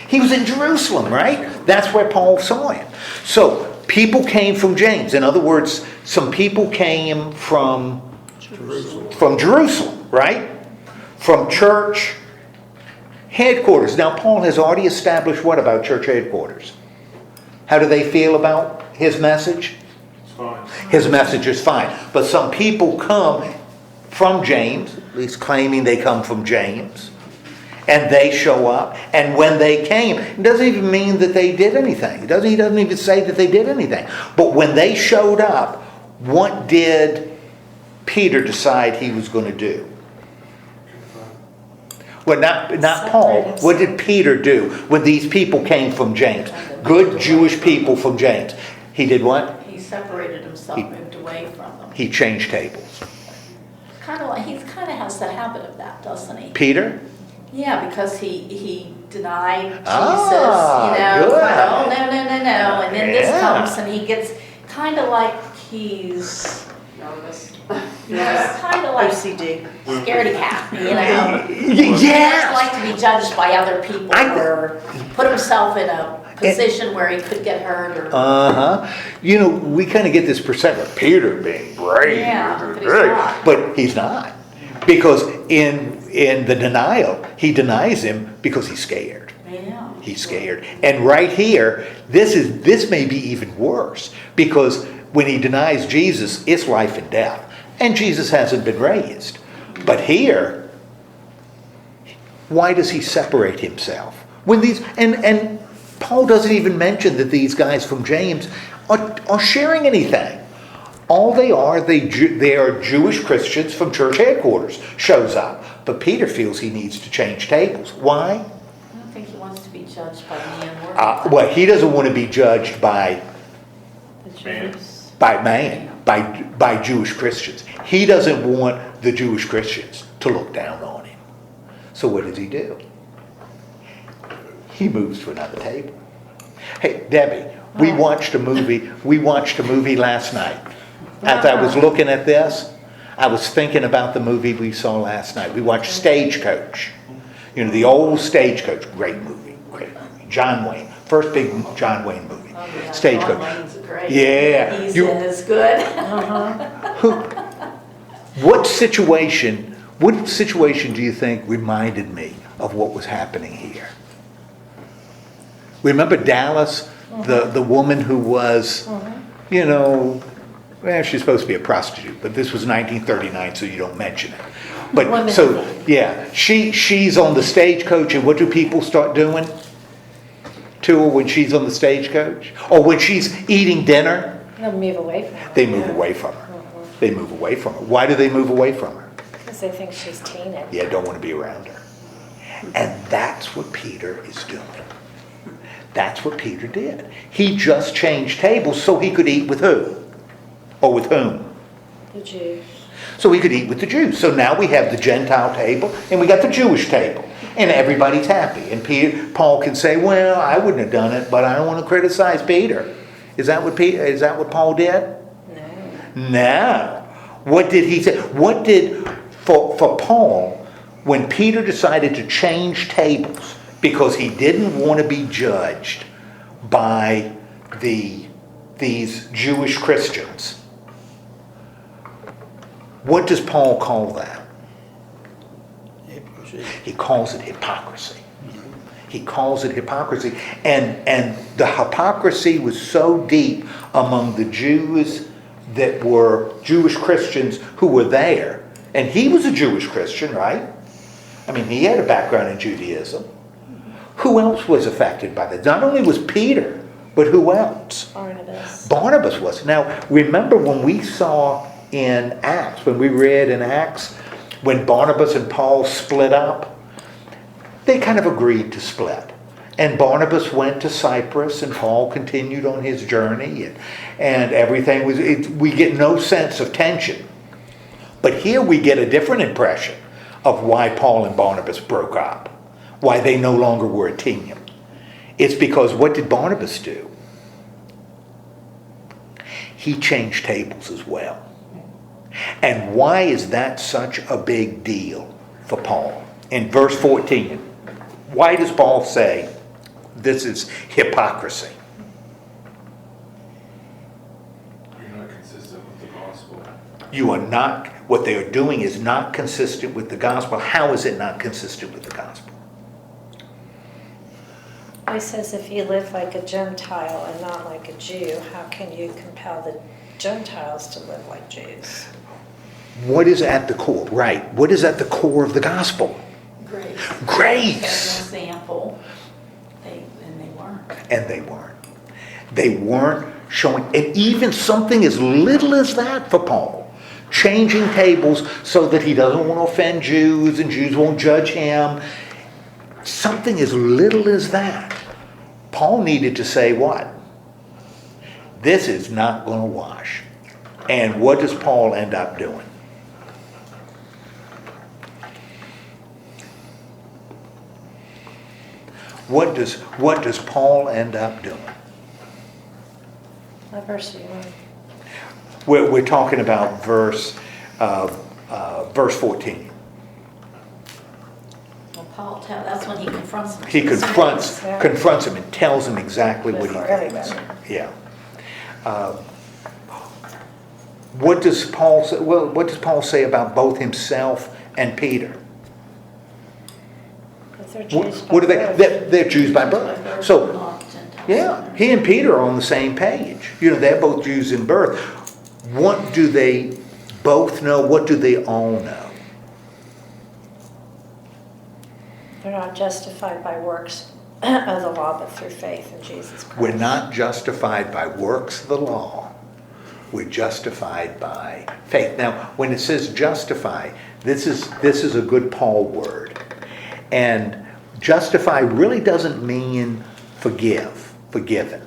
He was in Jerusalem, right? That's where Paul saw him. So people came from James. In other words, some people came from Jerusalem, right? From church headquarters. Now, Paul has already established what about church headquarters? How do they feel about his message? It's fine. His message is fine. But some people come from James, at least claiming they come from James, and they show up. And when they came, it doesn't even mean that they did anything. He doesn't even say that they did anything. But when they showed up, what did Peter decide he was going to do? Well, not Paul. What did Peter do when these people came from James? Good Jewish people from James. He did what? He separated himself, moved away from them. He changed tables. He kind of has the habit of that, doesn't he? Peter? Yeah, because he denied Jesus, good. oh, no. And then this Yeah. comes and he gets kind of like he's Nervous. kind of like OCD. scaredy cat, Yes. He doesn't like to be judged by other people or put himself in a position where he could get hurt or... We kind of get this perception of Peter being brave. Yeah, but he's not. But he's not. Because in the denial, he denies him because he's scared. Yeah. He's scared. And right here, this may be even worse. Because when he denies Jesus, it's life and death. And Jesus hasn't been raised. But here, why does he separate himself? When these and Paul doesn't even mention that these guys from James are sharing anything. All they are Jewish Christians from church headquarters shows up. But Peter feels he needs to change tables. Why? I don't think he wants to be judged by man or He doesn't want to be judged by Jews. by Jewish Christians. He doesn't want the Jewish Christians to look down on him. So what does he do? He moves to another table. Hey, Debbie, we watched a movie last night. As I was looking at this, I was thinking about the movie we saw last night. We watched Stagecoach. The old Stagecoach. Great movie. John Wayne. First big John Wayne movie. Stagecoach. John Wayne's great. Yeah. He's in as good. What situation do you think reminded me of what was happening here? Remember Dallas, the woman who was, she's supposed to be a prostitute, but this was 1939, so you don't mention it. But she's on the stagecoach, and what do people start doing to her when she's on the stagecoach? Or when she's eating dinner? They'll move away from her. They move away from her. They move away from her. Why do they move away from her? Because they think she's tainted. Yeah, don't want to be around her. And that's what Peter is doing. That's what Peter did. He just changed tables so he could eat with who? Or with whom? The Jews. So he could eat with the Jews. So now we have the Gentile table and we got the Jewish table. And everybody's happy. And Paul can say, well, I wouldn't have done it, but I don't want to criticize Peter. Is that what Paul did? No. No. What did he say? For Paul, when Peter decided to change tables because he didn't want to be judged by these Jewish Christians, what does Paul call that? He calls it hypocrisy. He calls it hypocrisy. And the hypocrisy was so deep among the Jews that were Jewish Christians who were there. And he was a Jewish Christian, right? I mean, he had a background in Judaism. Who else was affected by that? Not only was Peter, but who else? Barnabas. Barnabas was. Now, remember when we saw in Acts, when we read in Acts, when Barnabas and Paul split up, they kind of agreed to split. And Barnabas went to Cyprus and Paul continued on his journey and everything was, we get no sense of tension. But here we get a different impression of why Paul and Barnabas broke up, why they no longer were a team. It's because what did Barnabas do? He changed tables as well. And why is that such a big deal for Paul? In verse 14, why does Paul say this is hypocrisy? You're not consistent with the gospel. You are not, what they are doing is not consistent with the gospel. How is it not consistent with the gospel? He says if you live like a Gentile and not like a Jew, how can you compel the Gentiles to live like Jews? What is at the core? Right. What is at the core of the gospel? Grace. Grace. As an example, and they weren't. And they weren't. They weren't showing, and even something as little as that for Paul, changing tables so that he doesn't want to offend Jews and Jews won't judge him. Something as little as that. Paul needed to say what? This is not going to wash. And what does Paul end up doing? What does Paul end up doing? What verse are you on? We're talking about verse 14. Well, that's when he confronts them. He confronts him and tells him exactly what he Before thinks. everybody. Yeah. What does Paul say? Well, what does Paul say about both himself and Peter? If they're Jews by What are they? birth. They're Jews by birth. So, Not Gentiles. yeah, he and Peter are on the same page. You know, they're both Jews in birth. What do they both know? What do they all know? They're not justified by works of the law, but through faith in Jesus Christ. We're not justified by works of the law. We're justified by faith. Now, when it says justify, this is a good Paul word. And justify really doesn't mean forgiven.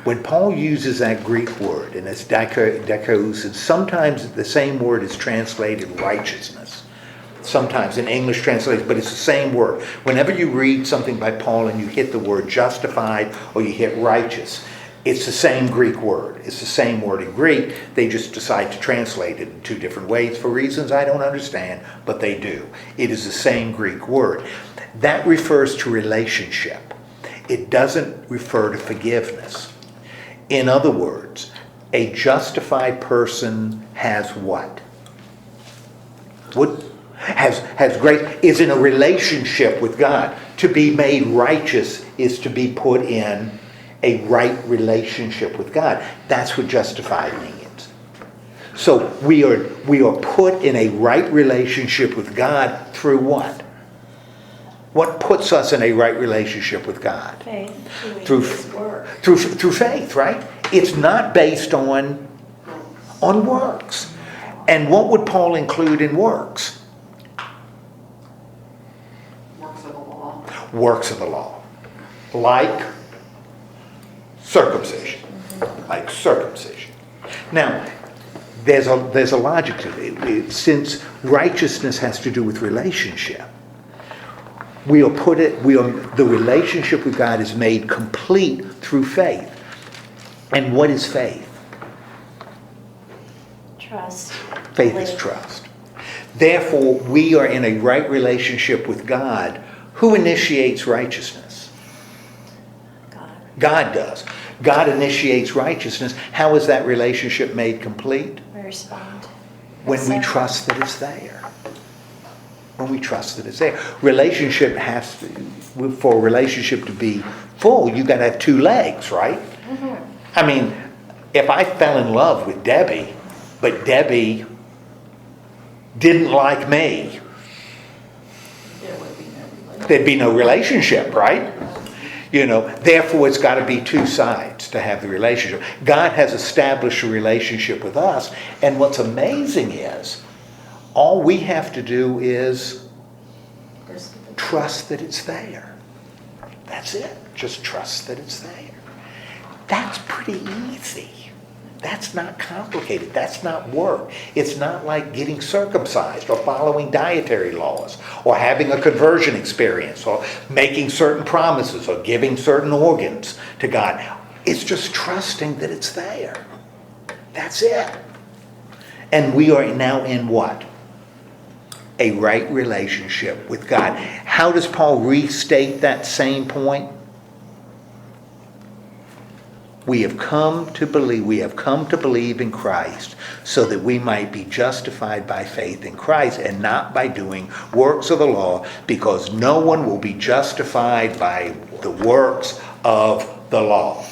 When Paul uses that Greek word, and it's dikos, and sometimes the same word is translated righteousness. Sometimes in English translated, but it's the same word. Whenever you read something by Paul and you hit the word justified or you hit righteous, it's the same Greek word. It's the same word in Greek. They just decide to translate it in two different ways for reasons I don't understand, but they do. It is the same Greek word. That refers to relationship. It doesn't refer to forgiveness. In other words, a justified person has what? What? Has grace, is in a relationship with God. To be made righteous is to be put in a right relationship with God. That's what justified means. So we are put in a right relationship with God through what? What puts us in a right relationship with God? Faith. Through faith, right? It's not based on works. And what would Paul include in works? Works of the law. Works of the law. Like circumcision. Like circumcision. Now, there's a logic to it. Since righteousness has to do with relationship, the relationship with God is made complete through faith. And what is faith? Trust. Faith is Belief. trust. Therefore, we are in a right relationship with God. Who initiates righteousness? God. God does. God initiates righteousness. How is that relationship made complete? We respond. When we trust that it's there. When we trust that it's there. Relationship has to, for a relationship to be full, you got to have two legs, right? I mean, if I fell in love with Debbie, but Debbie didn't like me, There would be no relationship. there'd be no relationship, right? You know, therefore it's got to be two sides to have the relationship. God has established a relationship with us, and what's amazing is all we have to do is trust that it's there. That's it. Just trust that it's there. That's pretty easy. That's not complicated. That's not work. It's not like getting circumcised or following dietary laws or having a conversion experience or making certain promises or giving certain organs to God. It's just trusting that it's there. That's it. And we are now in what? A right relationship with God. How does Paul restate that same point? We have come to believe in Christ so that we might be justified by faith in Christ and not by doing works of the law, because no one will be justified by the works of the law.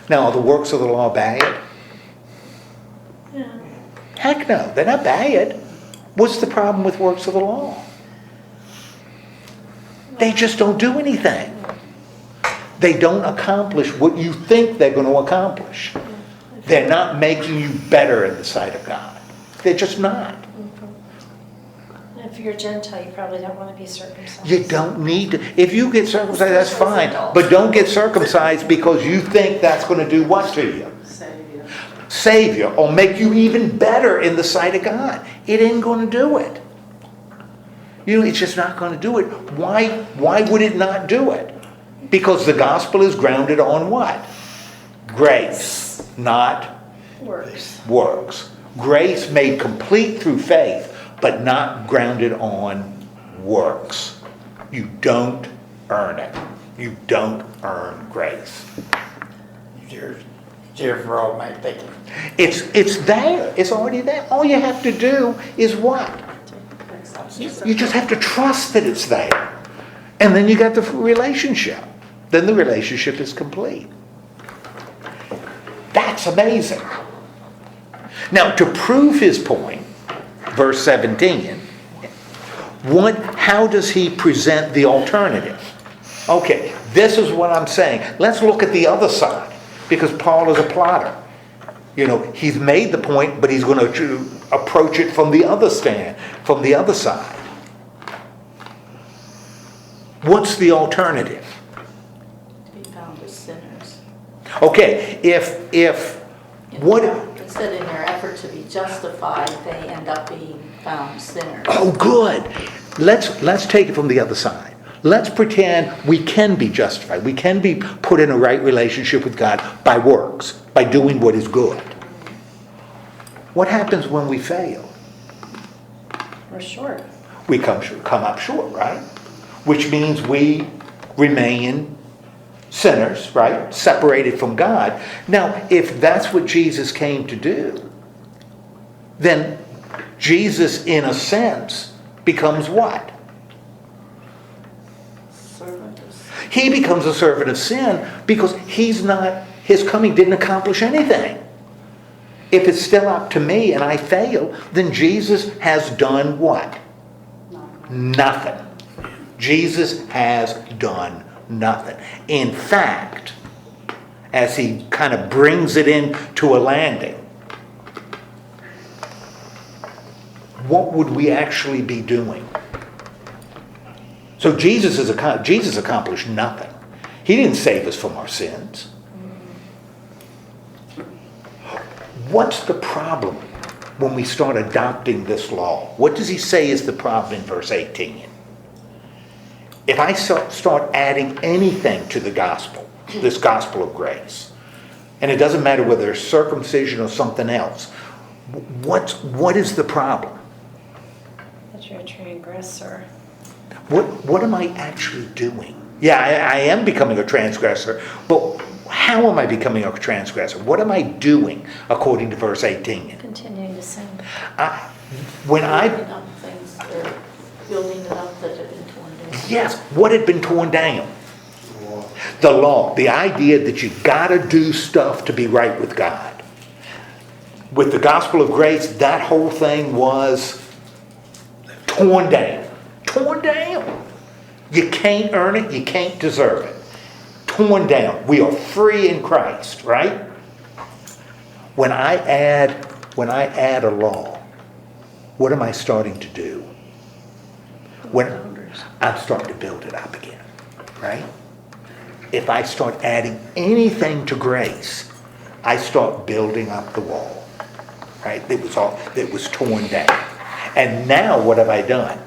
Now, are the works of the law bad? Yeah. Heck no, they're not bad. What's the problem with works of the law? They just don't do anything. They don't accomplish what you think they're going to accomplish. They're not making you better in the sight of God. They're just not. And if you're a Gentile, you probably don't want to be circumcised. You don't need to. If you get circumcised, that's fine. But don't get circumcised because you think that's going to do what to you? Savior. Save you or make you even better in the sight of God. It ain't going to do it. You know, it's just not going to do it. Why would it not do it? Because the gospel is grounded on what? Grace, not works. Grace made complete through faith, but not grounded on works. You don't earn it. You don't earn grace. Dear for all my thinking. It's there. It's already there. All you have to do is what? You just have to trust that it's there. And then you got the relationship. Then the relationship is complete. That's amazing. Now, to prove his point, verse 17, how does he present the alternative? Okay, this is what I'm saying. Let's look at the other side, because Paul is a plotter. You know, he's made the point, but he's going to approach it from the other stand, from the other side. What's the alternative? To be found as sinners. Okay, what? Instead, in their effort to be justified, they end up being found sinners. Oh, good. Let's take it from the other side. Let's pretend we can be justified. We can be put in a right relationship with God by works, by doing what is good. What happens when we fail? We're short. We come up short, right? Which means we remain sinners, right? Separated from God. Now, if that's what Jesus came to do, then Jesus, in a sense, becomes what? Servant of sin. He becomes a servant of sin because his coming didn't accomplish anything. If it's still up to me and I fail, then Jesus has done what? Nothing. Jesus has done nothing. In fact, as he kind of brings it into a landing, what would we actually be doing? So Jesus accomplished nothing. He didn't save us from our sins. What's the problem when we start adopting this law? What does he say is the problem in verse 18? If I start adding anything to the gospel, this gospel of grace, and it doesn't matter whether it's circumcision or something else, what is the problem? But you're a transgressor. What am I actually doing? Yeah, I am becoming a transgressor, but how am I becoming a transgressor? What am I doing according to verse 18? Continuing to sin. When I Building up things, or building it up that have been torn down. Yes, what had been torn down? The law. The idea that you gotta do stuff to be right with God. With the gospel of grace, that whole thing was torn down. Torn down. You can't earn it, you can't deserve it. Torn down. We are free in Christ, right? When I add a law, what am I starting to do? When I'm starting to build it up again, right? If I start adding anything to grace, I start building up the wall, right? It was torn down. And now what have I done?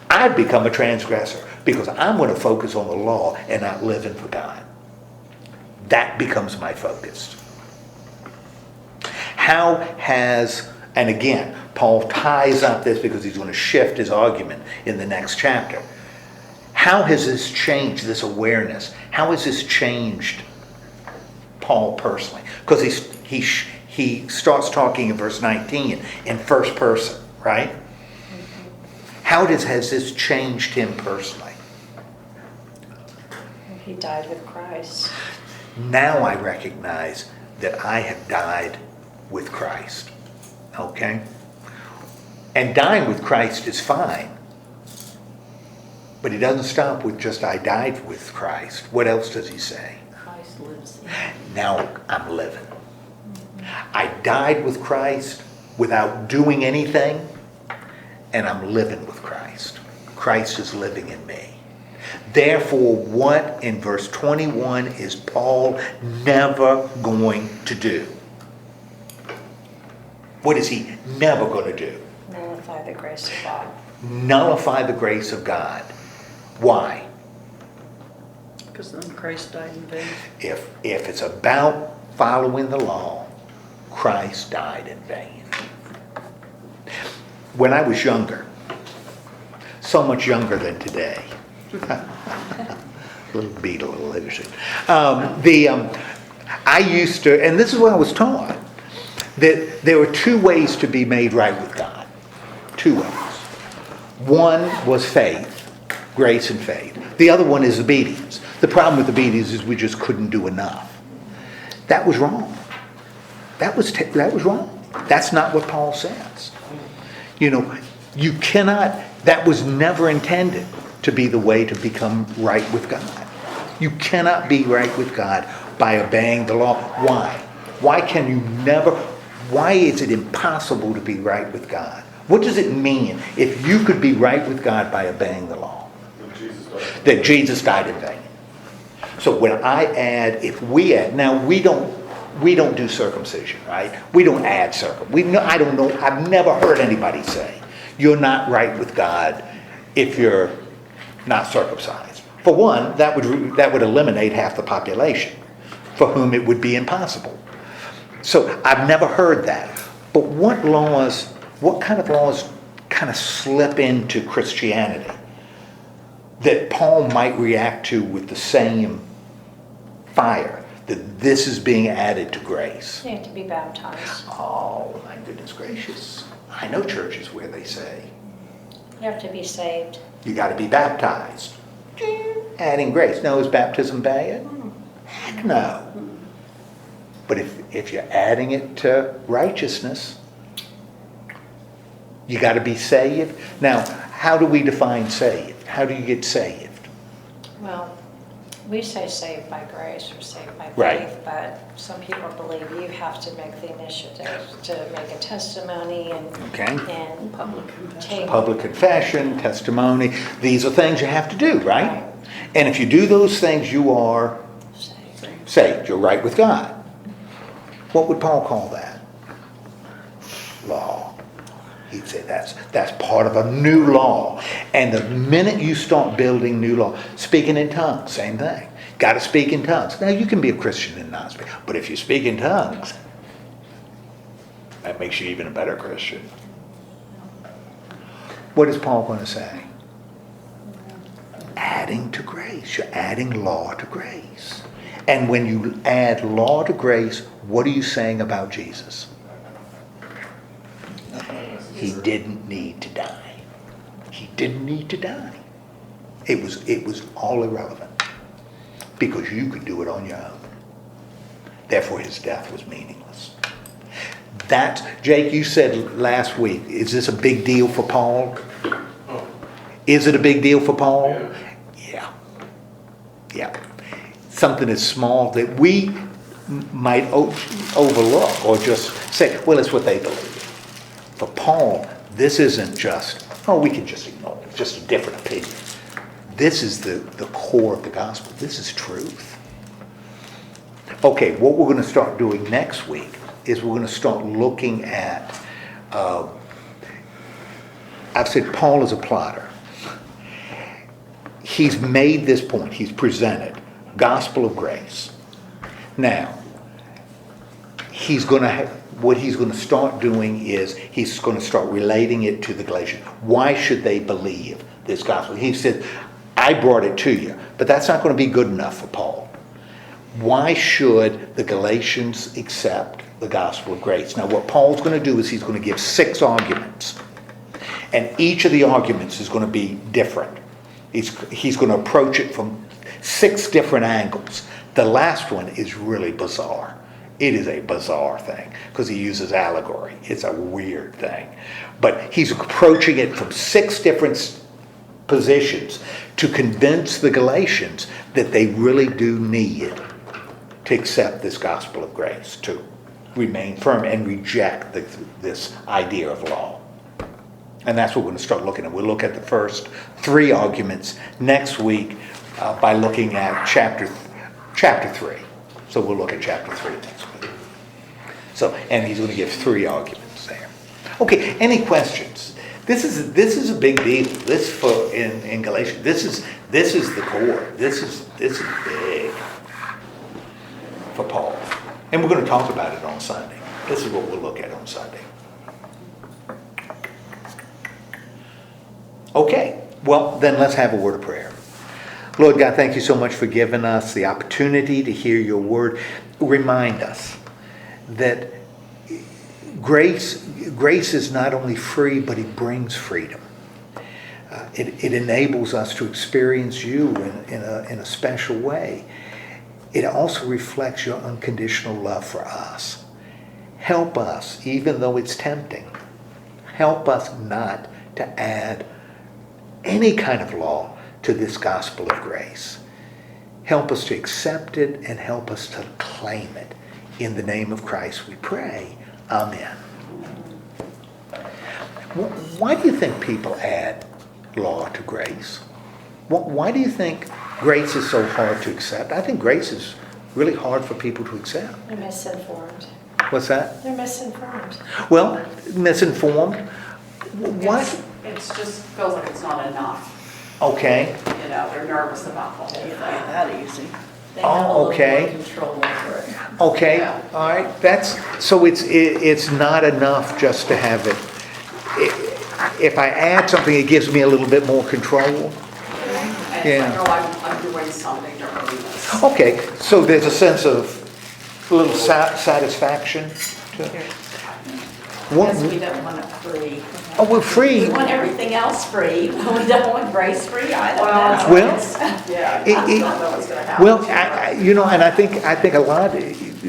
I've become a transgressor because I'm going to focus on the law and not living for God. That becomes my focus. How has, and again, Paul ties up this because he's going to shift his argument in the next chapter. How has this changed, this awareness? How has this changed Paul personally? Because he starts talking in verse 19 in first person, right? How has this changed him personally? He died with Christ. Now I recognize that I have died with Christ. Okay? And dying with Christ is fine. But he doesn't stop with just I died with Christ. What else does he say? Christ lives in me. Now I'm living. I died with Christ without doing anything, and I'm living with Christ. Christ is living in me. Therefore, what in verse 21 is Paul never going to do? What is he never going to do? Nullify the grace of God. Nullify the grace of God. Why? Because then Christ died in vain. If it's about following the law, Christ died in vain. When I was younger, so much younger than today, little beat, a little illusion. I used to, and this is what I was taught, that there were two ways to be made right with God. Two ways. One was faith, grace and faith. The other one is obedience. The problem with obedience is we just couldn't do enough. That was wrong. That was wrong. That's not what Paul says. You cannot, that was never intended to be the way to become right with God. You cannot be right with God by obeying the law. Why? Why is it impossible to be right with God? What does it mean if you could be right with God by obeying the law? That Jesus died in vain. So when I add, now we don't do circumcision, right? We don't add circumcision. I don't know, I've never heard anybody say, you're not right with God if you're not circumcised. For one, that would eliminate half the population, for whom it would be impossible. So I've never heard that. But what kind of laws kind of slip into Christianity that Paul might react to with the same fire, that this is being added to grace? You have to be baptized. Oh, my goodness gracious. I know churches where they say, You have to be saved. you got to be baptized. Adding grace. Now, is baptism bad? Heck no. But if you're adding it to righteousness, you got to be saved. Now, how do we define saved? How do you get saved? Well, we say saved by grace or saved by faith, Right. but some people believe you have to make the initiative to make a testimony and Public confession. take Public confession, testimony. These are things you have to do, right? And if you do those things, you are saved. saved. You're right with God. What would Paul call that? Law. He'd say that's part of a new law. And the minute you start building new law, speaking in tongues, same thing. Got to speak in tongues. Now, you can be a Christian and not speak. But if you speak in tongues, that makes you even a better Christian. What is Paul going to say? Adding to grace. You're adding law to grace. And when you add law to grace, what are you saying about Jesus? He didn't need to die. He didn't need to die. It was all irrelevant because you could do it on your own. Therefore, his death was meaningless. Jake, you said last week, is this a big deal for Paul? Is it a big deal for Paul? Yeah. Something as small that we might overlook or just say, well, it's what they believe. For Paul, this isn't just, we can just ignore it. It's just a different opinion. This is the core of the gospel. This is truth. Okay, what we're going to start doing next week is we're going to start looking at, I've said Paul is a plotter. He's made this point. He's presented gospel of grace. Now, what he's going to start doing is he's going to start relating it to the Galatians. Why should they believe this gospel? He said, I brought it to you, but that's not going to be good enough for Paul. Why should the Galatians accept the gospel of grace? Now, what Paul's going to do is he's going to give 6 arguments. And each of the arguments is going to be different. He's going to approach it from 6 different angles. The last one is really bizarre. It is a bizarre thing because he uses allegory. It's a weird thing. But he's approaching it from 6 different positions to convince the Galatians that they really do need to accept this gospel of grace, to remain firm and reject this idea of law. And that's what we're going to start looking at. We'll look at the first 3 arguments next week by looking at chapter 3. So we'll look at chapter 3 next week. And he's going to give 3 arguments there. Okay, any questions? This is a big deal. This in Galatians. This is the core. This is big for Paul. And we're going to talk about it on Sunday. This is what we'll look at on Sunday. Okay, well, then let's have a word of prayer. Lord God, thank you so much for giving us the opportunity to hear your word. Remind us that grace is not only free, but it brings freedom. It enables us to experience you in a special way. It also reflects your unconditional love for us. Help us, even though it's tempting, help us not to add any kind of law to this gospel of grace. Help us to accept it and help us to claim it. In the name of Christ we pray. Amen. Why do you think people add law to grace? Why do you think grace is so hard to accept? I think grace is really hard for people to accept. They're misinformed. What's that? They're misinformed. Well, misinformed. What? It just feels like it's not enough. Okay. They're nervous about the whole thing. That easy. They have a Oh, little okay. more control over it. Okay. Yeah. All right. So it's not enough just to have it. If I add something, it gives me a little bit more control. And Yeah. it's like, I'm doing something to do this. Okay. So there's a sense of a little satisfaction to it. Because we don't want it free. Oh, we're free. We want everything else free, but we don't want grace free. I don't Well, know. Well, Yeah, It- I it- don't know what's going to happen. Well, and I think a lot,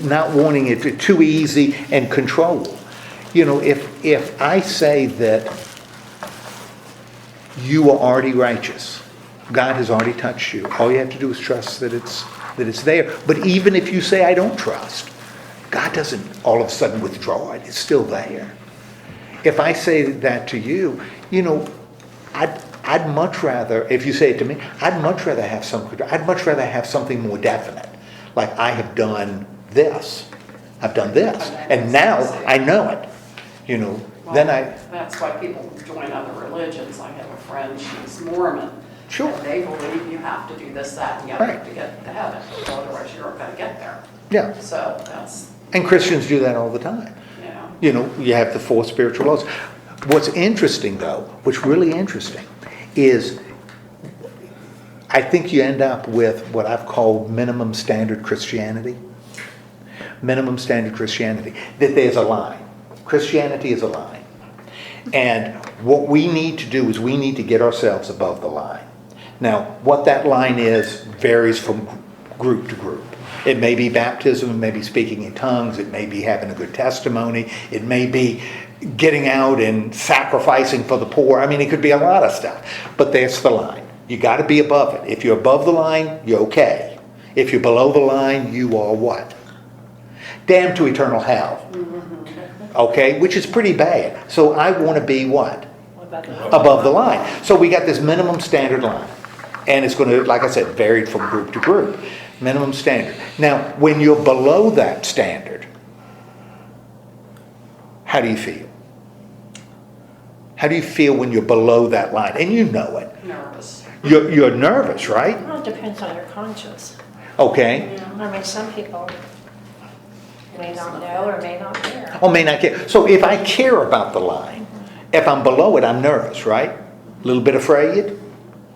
not wanting it too easy and control. If I say that you are already righteous, God has already touched you. All you have to do is trust that it's there. But even if you say I don't trust, God doesn't all of a sudden withdraw it. It's still there. If I say that to you, I'd much rather, if you say it to me, I'd much rather have something more definite. Like I have done this. I've done this. And now I know it. Well, Then I, That's why people join other religions. I have a friend, she's Mormon. Sure. And they believe you have to do this, that, and the other Right. to get to heaven. Otherwise, you're not going to get there. yeah. So that's, And Christians do that all the time. you know. You have the 4 spiritual laws. What's interesting though, what's really interesting, is I think you end up with what I've called minimum standard Christianity. Minimum standard Christianity. That there's a line. Christianity is a line. And what we need to do is we need to get ourselves above the line. Now, what that line is varies from group to group. It may be baptism, it may be speaking in tongues, it may be having a good testimony, it may be getting out and sacrificing for the poor. I mean, it could be a lot of stuff. But that's the line. You got to be above it. If you're above the line, you're okay. If you're below the line, you are what? Damned to eternal hell. Okay? Which is pretty bad. So I want to be what? Above the line. So we got this minimum standard line. And it's going to, like I said, vary from group to group. Minimum standard. Now, when you're below that standard, how do you feel? How do you feel when you're below that line? And you know it. Nervous. You're nervous, right? Well, it depends on your conscience. Okay. I mean, some people may not know or may not care. Or may not care. So if I care about the line, if I'm below it, I'm nervous, right? A little bit afraid.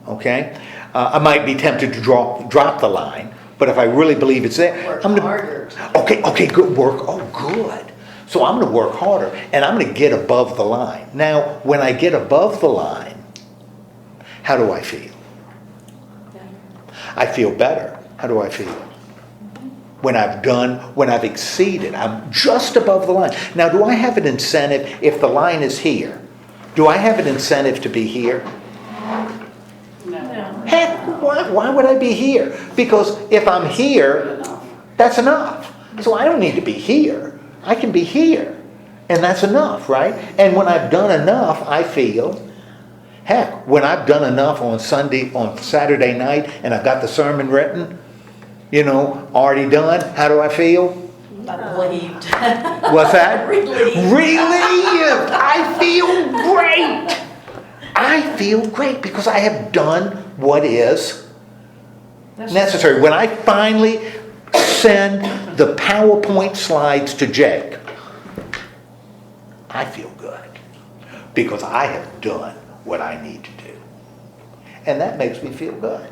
Okay. I might be tempted to drop the line, but if I really believe it's there, Work I'm gonna. harder. Okay, good work. Oh, good. So I'm going to work harder, and I'm going to get above the line. Now, when I get above the line, how do I feel? I feel better. How do I feel? When I've exceeded, I'm just above the line. Now, do I have an incentive if the line is here? Do I have an incentive to be here? No. Heck, why would I be here? Because if I'm here, that's enough. So I don't need to be here. I can be here. And that's enough, right? And when I've done enough, I feel, heck, when I've done enough on Saturday night, and I've got the sermon written, already done, how do I feel? Relieved. What's that? Relieved. Relieved! I feel great! I feel great because I have done what is necessary. When I finally send the PowerPoint slides to Jake, I feel good because I have done what I need to do. And that makes me feel good.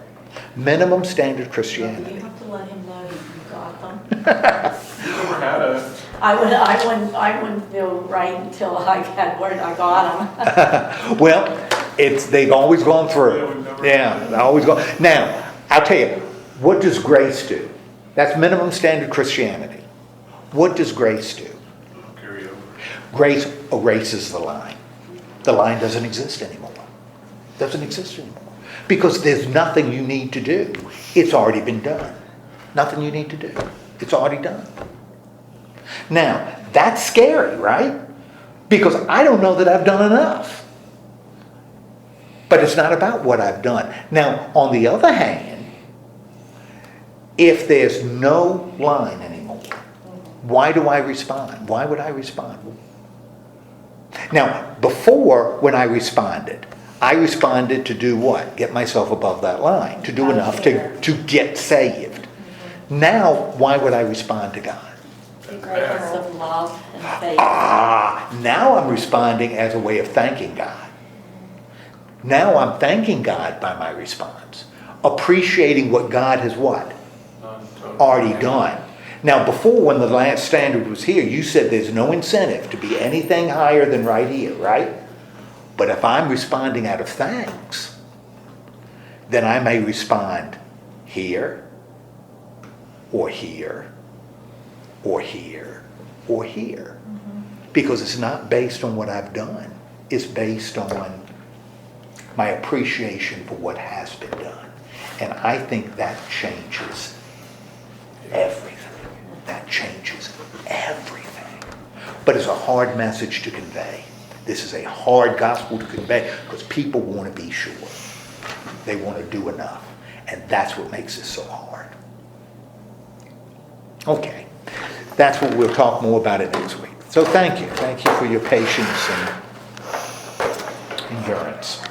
Minimum standard You Christianity. have to let him know you got them. You never had a, I wouldn't feel right until I had word I got them. Well, they've always gone through. Yeah, they always go. Now, I'll tell you, what does grace do? That's minimum standard Christianity. What does grace do? carry over. Grace erases the line. The line doesn't exist anymore. Doesn't exist anymore. Because there's nothing you need to do. It's already been done. Nothing you need to do. It's already done. Now, that's scary, right? Because I don't know that I've done enough. But it's not about what I've done. Now, on the other hand, if there's no line anymore, why do I respond? Why would I respond? Now, before, when I responded to do what? Get myself above that line, to do enough to get saved. Now, why would I respond to God? Greatness of love and faith. Now I'm responding as a way of thanking God. Now I'm thanking God by my response. Appreciating what God has what? Already done. Now before, when the last standard was here, you said there's no incentive to be anything higher than right here, right? But if I'm responding out of thanks, then I may respond here, or here, or here, or here. Because it's not based on what I've done. It's based on my appreciation for what has been done. And I think that changes everything. That changes everything. But it's a hard message to convey. This is a hard gospel to convey because people want to be sure. They want to do enough. And that's what makes it so hard. Okay. That's what we'll talk more about it next week. So thank you. Thank you for your patience and endurance.